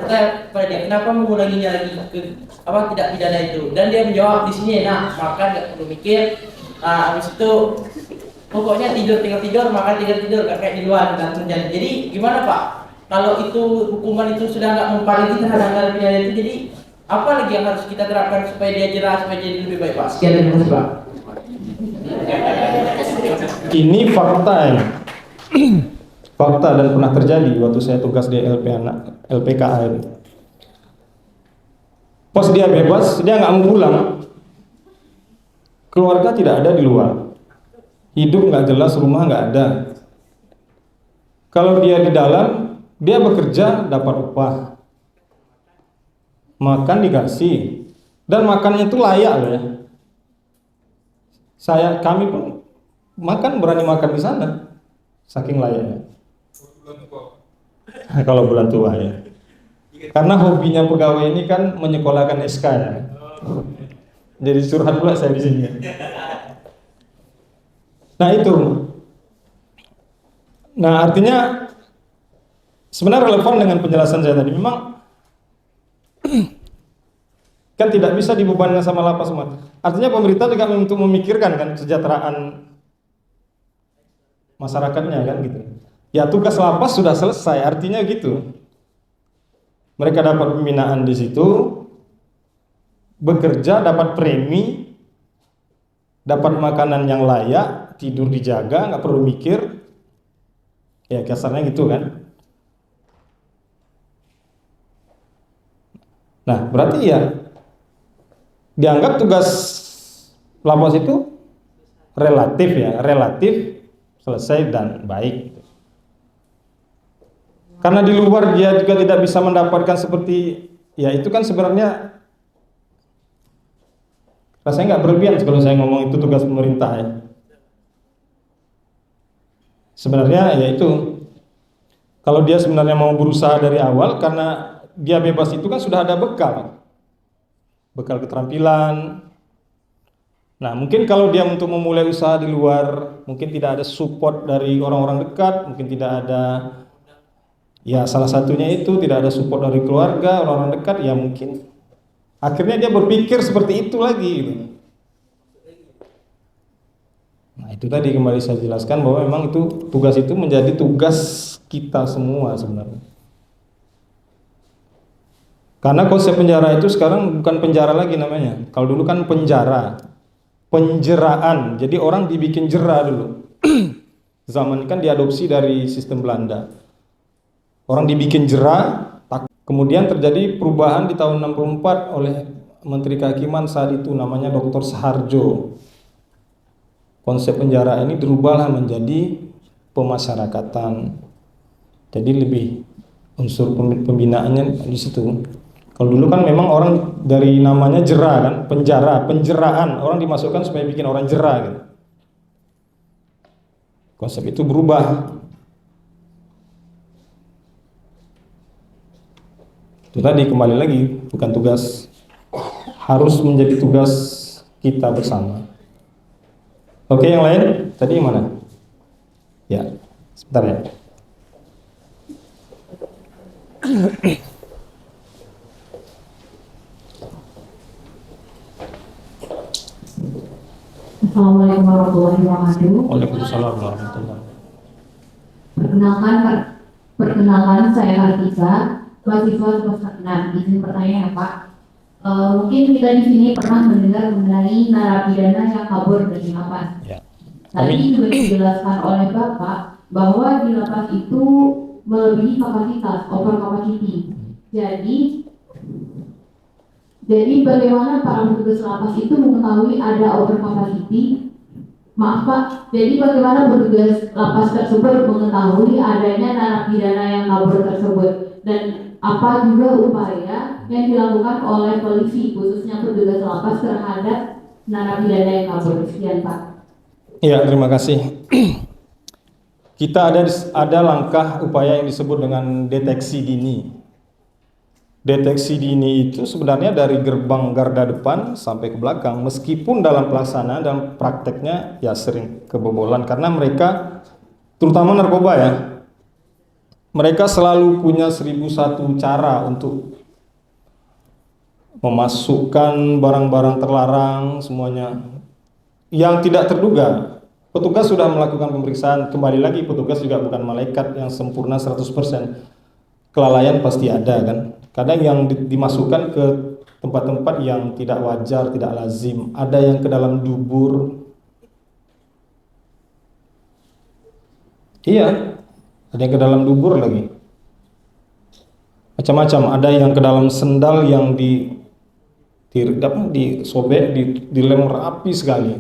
bertanya kepada dia, kenapa mengulanginya lagi tidak pidana itu? Dan dia menjawab di sini, maka nggak perlu mikir. Habis itu pokoknya tinggal tidur, makan tidur, kayak di luar dan terjadi. Jadi gimana, Pak? Kalau itu hukuman itu sudah nggak mempengaruhi terhadap narapidana itu, jadi apa lagi yang harus kita terapkan supaya dia jerah, supaya jadi lebih baik, Pak? Sekian, terima kasih, Pak. Ini fakta ya. Fakta dan pernah terjadi waktu saya tugas di LPKA. Pas dia bebas, dia nggak mau pulang. Keluarga tidak ada di luar. Hidup nggak jelas, rumah nggak ada. Kalau dia di dalam, dia bekerja dapat upah, makan dikasih, dan makannya itu layak loh ya. Kami pun berani makan di sana, saking layaknya. Kalau bulan tua ya. Karena hobinya pegawai ini kan menyekolahkan SK ya. Jadi curhat pula saya di sini. Nah itu. Nah artinya sebenarnya relevan dengan penjelasan saya tadi. Memang kan tidak bisa dibebankan sama lapas semua. Artinya pemerintah juga untuk memikirkan kan kesejahteraan masyarakatnya kan gitu. Ya tugas lapas sudah selesai, artinya gitu. Mereka dapat pembinaan di situ, bekerja, dapat premi, dapat makanan yang layak, tidur dijaga, nggak perlu mikir. Ya kasarnya gitu kan. Nah berarti ya dianggap tugas lapas itu relatif selesai dan baik. Karena di luar dia juga tidak bisa mendapatkan seperti ya itu kan sebenarnya rasanya nggak berlebihan kalau saya ngomong itu tugas pemerintah ya. Sebenarnya ya itu kalau dia sebenarnya mau berusaha dari awal karena dia bebas itu kan sudah ada bekal keterampilan. Nah mungkin kalau dia untuk memulai usaha di luar mungkin tidak ada support dari orang-orang dekat, mungkin tidak ada ya salah satunya itu tidak ada support dari keluarga, orang-orang dekat, ya mungkin akhirnya dia berpikir seperti itu lagi gitu. Nah itu tadi kembali saya jelaskan bahwa memang itu tugas itu menjadi tugas kita semua sebenarnya. Karena konsep penjara itu sekarang bukan penjara lagi namanya. Kalau dulu kan penjeraan. Jadi orang dibikin jera dulu. Zaman kan diadopsi dari sistem Belanda. Orang dibikin jera, kemudian terjadi perubahan di tahun 64 oleh Menteri Kehakiman saat itu namanya Dr. Saharjo. konsep penjara ini dirubahlah menjadi pemasyarakatan. Jadi lebih unsur pembinaannya di situ. Kalau dulu kan memang orang dari namanya jera kan, penjaraan, orang dimasukkan supaya bikin orang jera gitu. Konsep itu berubah. Itu tadi kembali lagi, bukan tugas, harus menjadi tugas kita bersama. Oke, yang lain tadi yang mana? Ya, sebentar ya. Assalamualaikum warahmatullahi wabarakatuh. Waalaikumsalam warahmatullahi. Perkenalkan saya Kartika, mahasiswa semester 6. Izin pertanyaan ya Pak. Mungkin kita di sini pernah mendengar mengenai narapidana yang kabur dari lapas. Ya. Tadi juga dijelaskan oleh Bapak bahwa di lapas itu melebihi kapasitas, over capacity. Jadi bagaimana para petugas lapas itu mengetahui ada over capacity? Maaf Pak, jadi bagaimana petugas lapas tersebut mengetahui adanya narapidana yang kabur tersebut? Dan apa juga upaya yang dilakukan oleh polisi, khususnya petugas lapas terhadap narapidana yang kabur? Sekian Pak. Ya, terima kasih. Kita ada langkah upaya yang disebut dengan deteksi dini. Deteksi dini itu sebenarnya dari gerbang garda depan sampai ke belakang, meskipun dalam pelaksanaan dan prakteknya ya sering kebobolan karena mereka, terutama narkoba ya, mereka selalu punya 1001 cara untuk memasukkan barang-barang terlarang semuanya yang tidak terduga. Petugas sudah melakukan pemeriksaan, kembali lagi petugas juga bukan malaikat yang sempurna 100%. Kelalaian pasti ada kan. Kadang yang dimasukkan ke tempat-tempat yang tidak wajar, tidak lazim. Ada yang ke dalam dubur. Iya, ada yang ke dalam dubur lagi. Macam-macam. Ada yang ke dalam sendal yang disobek, dilem rapi sekali.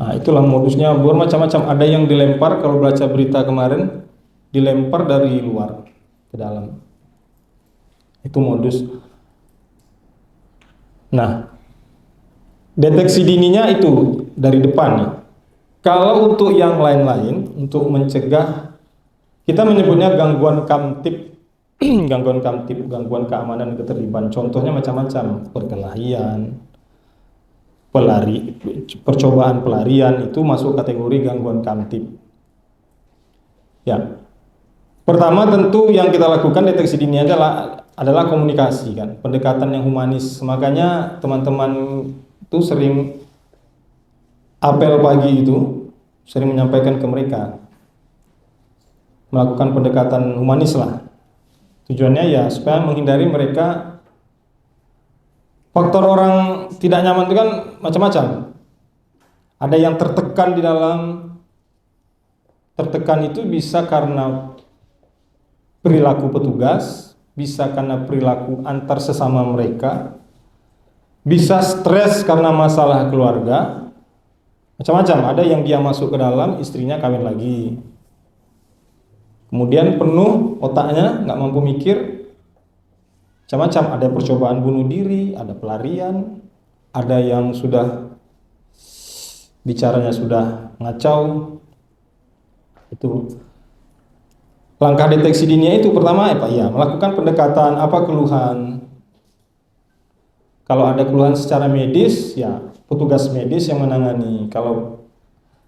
Nah, itulah modusnya bermacam-macam. Ada yang dilempar, kalau baca berita kemarin, dilempar dari luar ke dalam. Itu modus. Nah, deteksi dininya itu dari depan ya. Kalau untuk yang lain-lain, untuk mencegah, kita menyebutnya gangguan kamtip, gangguan keamanan dan ketertiban. Contohnya macam-macam, perkelahian, percobaan pelarian, itu masuk kategori gangguan kamtip. Ya. Pertama tentu yang kita lakukan deteksi dini adalah komunikasi kan, pendekatan yang humanis. Makanya teman-teman itu sering apel pagi itu sering menyampaikan ke mereka melakukan pendekatan humanis lah. Tujuannya ya supaya menghindari mereka. Faktor orang tidak nyaman itu kan macam-macam. Ada yang tertekan di dalam, tertekan itu bisa karena perilaku petugas, bisa karena perilaku antar sesama mereka, bisa stres karena masalah keluarga, macam-macam. Ada yang dia masuk ke dalam, istrinya kawin lagi, kemudian penuh otaknya, nggak mampu mikir, macam-macam. Ada percobaan bunuh diri, ada pelarian, ada yang sudah bicaranya sudah ngacau. Itu langkah deteksi dini itu pertama ya Pak, ya melakukan pendekatan, apa keluhan. Kalau ada keluhan secara medis, ya petugas medis yang menangani. Kalau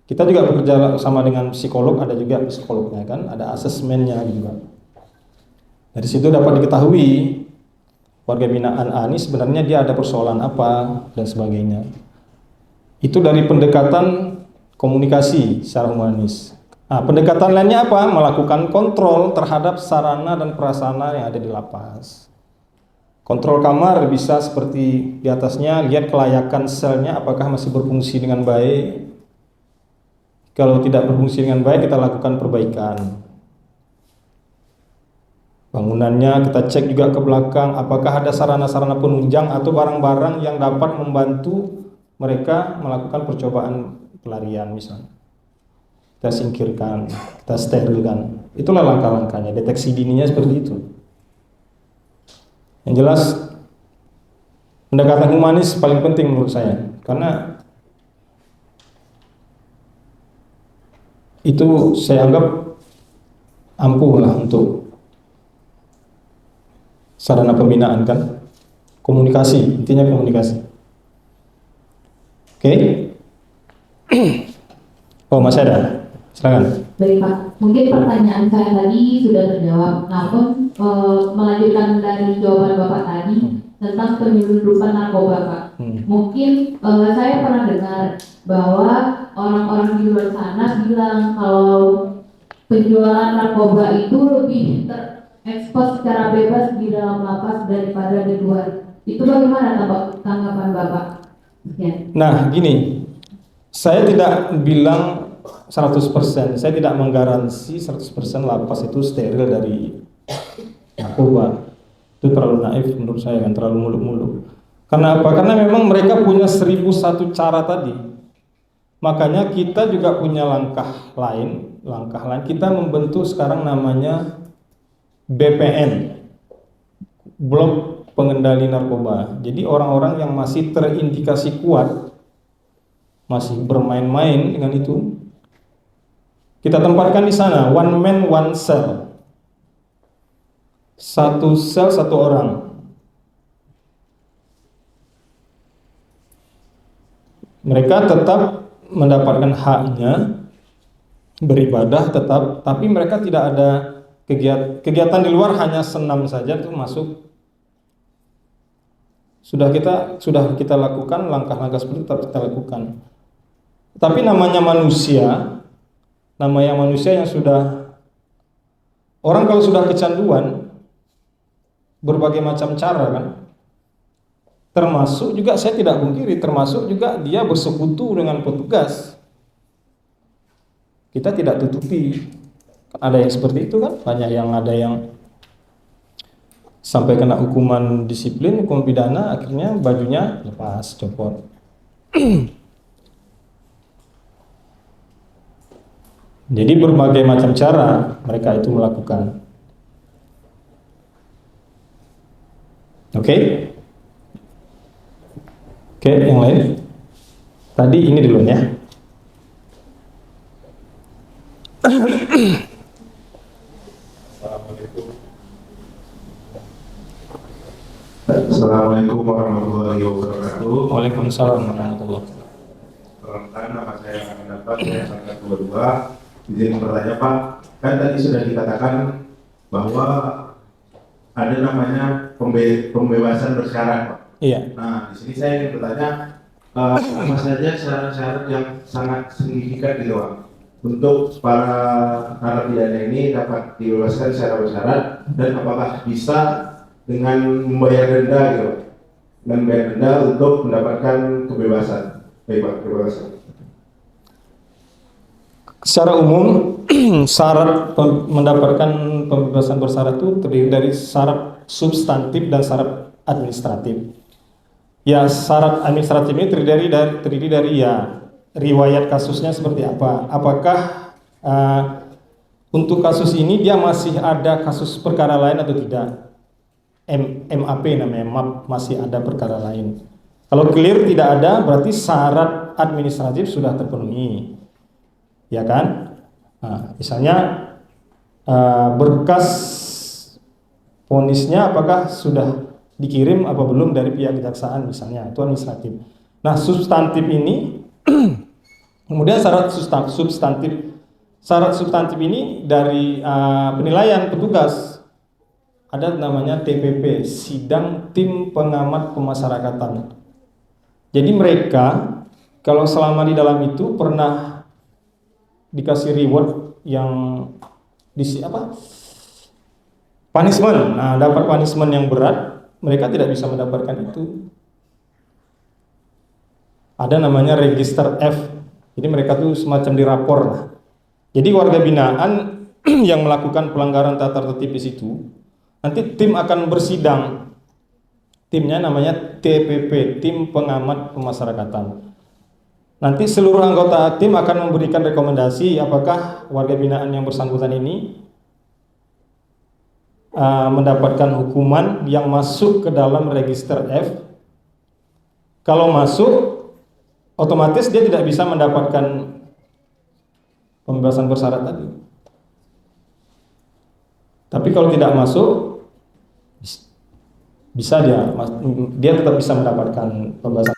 kita juga bekerja sama dengan psikolog, ada juga psikolognya kan, ada asesmennya juga. Dari situ dapat diketahui warga binaan A ini sebenarnya dia ada persoalan apa dan sebagainya. Itu dari pendekatan komunikasi secara humanis. Nah, pendekatan lainnya apa? Melakukan kontrol terhadap sarana dan prasarana yang ada di lapas. Kontrol kamar bisa seperti di atasnya, lihat kelayakan selnya apakah masih berfungsi dengan baik. Kalau tidak berfungsi dengan baik, kita lakukan perbaikan. Bangunannya kita cek juga ke belakang, apakah ada sarana-sarana penunjang atau barang-barang yang dapat membantu mereka melakukan percobaan pelarian misalnya. Kita singkirkan, kita sterilkan. Itulah langkah-langkahnya, deteksi dininya seperti itu. Yang jelas pendekatan humanis paling penting menurut saya, karena itu saya anggap ampuh lah untuk sarana pembinaan kan. Komunikasi, intinya komunikasi. Oke? Oh, masih ada? Silakan. Baik Pak, mungkin pertanyaan saya tadi sudah terjawab. Namun melanjutkan dari jawaban Bapak tadi tentang penyelundupan narkoba Pak. Mungkin saya pernah dengar bahwa orang-orang di luar sana bilang kalau penjualan narkoba itu lebih terekspos secara bebas di dalam lapas daripada di luar. Itu bagaimana tanggapan Bapak? Ya. Nah, gini, saya tidak bilang 100%, saya tidak menggaransi 100% lapas itu steril dari narkoba. Itu terlalu naif menurut saya kan, terlalu muluk-muluk. Karena apa? Karena memang mereka punya 1001 cara tadi. Makanya kita juga punya langkah lain. Kita membentuk sekarang namanya BPN, Blok Pengendali Narkoba. Jadi orang-orang yang masih terindikasi kuat, masih bermain-main dengan itu, kita tempatkan di sana, one man one cell, satu sel satu orang. Mereka tetap mendapatkan haknya beribadah tetap, tapi mereka tidak ada kegiatan di luar, hanya senam saja itu masuk. Sudah kita lakukan langkah-langkah seperti itu, tetap kita lakukan. Tapi namanya manusia yang sudah, orang kalau sudah kecanduan berbagai macam cara kan, termasuk juga saya tidak pungkiri, termasuk juga dia bersekutu dengan petugas. Kita tidak tutupi, ada yang seperti itu kan, banyak yang ada yang sampai kena hukuman disiplin, hukuman pidana, akhirnya bajunya lepas, copot. Jadi berbagai macam cara mereka itu melakukan. Oke, yang lain. Tadi ini dulu ya. Assalamualaikum warahmatullahi wabarakatuh. Waalaikumsalam warahmatullahi wabarakatuh. Perkenalkan, nama saya Mendapat, saya Sangka 22. Izin bertanya Pak, kan tadi sudah dikatakan bahwa ada namanya pembebasan bersyarat Pak. Iya. Nah, di sini saya ingin bertanya, apa saja syarat-syarat yang sangat signifikan gitu Pak, untuk para narapidana ini dapat dibebaskan secara bersyarat, dan apakah bisa dengan membayar denda gitu, dengan membayar denda untuk mendapatkan kebebasan. Baik Pak, terima kasih. Secara umum syarat mendapatkan pembebasan bersyarat itu terdiri dari syarat substantif dan syarat administratif. Ya, syarat administratif ini terdiri dari ya riwayat kasusnya seperti apa. Apakah untuk kasus ini dia masih ada kasus perkara lain atau tidak? MAP namanya, MAP, masih ada perkara lain. Kalau clear tidak ada, berarti syarat administratif sudah terpenuhi, ya kan? Nah, misalnya berkas vonisnya apakah sudah dikirim apa belum dari pihak kejaksaan misalnya, itu administratif. Nah, substantif ini kemudian syarat substantif ini dari penilaian petugas. Ada namanya TPP, Sidang Tim Pengamat Pemasyarakatan. Jadi mereka kalau selama di dalam itu pernah dikasih reward yang punishment. Nah, dapat punishment yang berat, mereka tidak bisa mendapatkan itu. Ada namanya register F. Jadi mereka tuh semacam dirapor lah. Jadi warga binaan yang melakukan pelanggaran tata tertib di situ, nanti tim akan bersidang timnya namanya TPP, Tim Pengamat Pemasyarakatan. Nanti seluruh anggota tim akan memberikan rekomendasi apakah warga binaan yang bersangkutan ini mendapatkan hukuman yang masuk ke dalam register F. Kalau masuk, otomatis dia tidak bisa mendapatkan pembebasan bersyarat tadi. Tapi kalau tidak masuk, bisa dia tetap bisa mendapatkan pembebasan.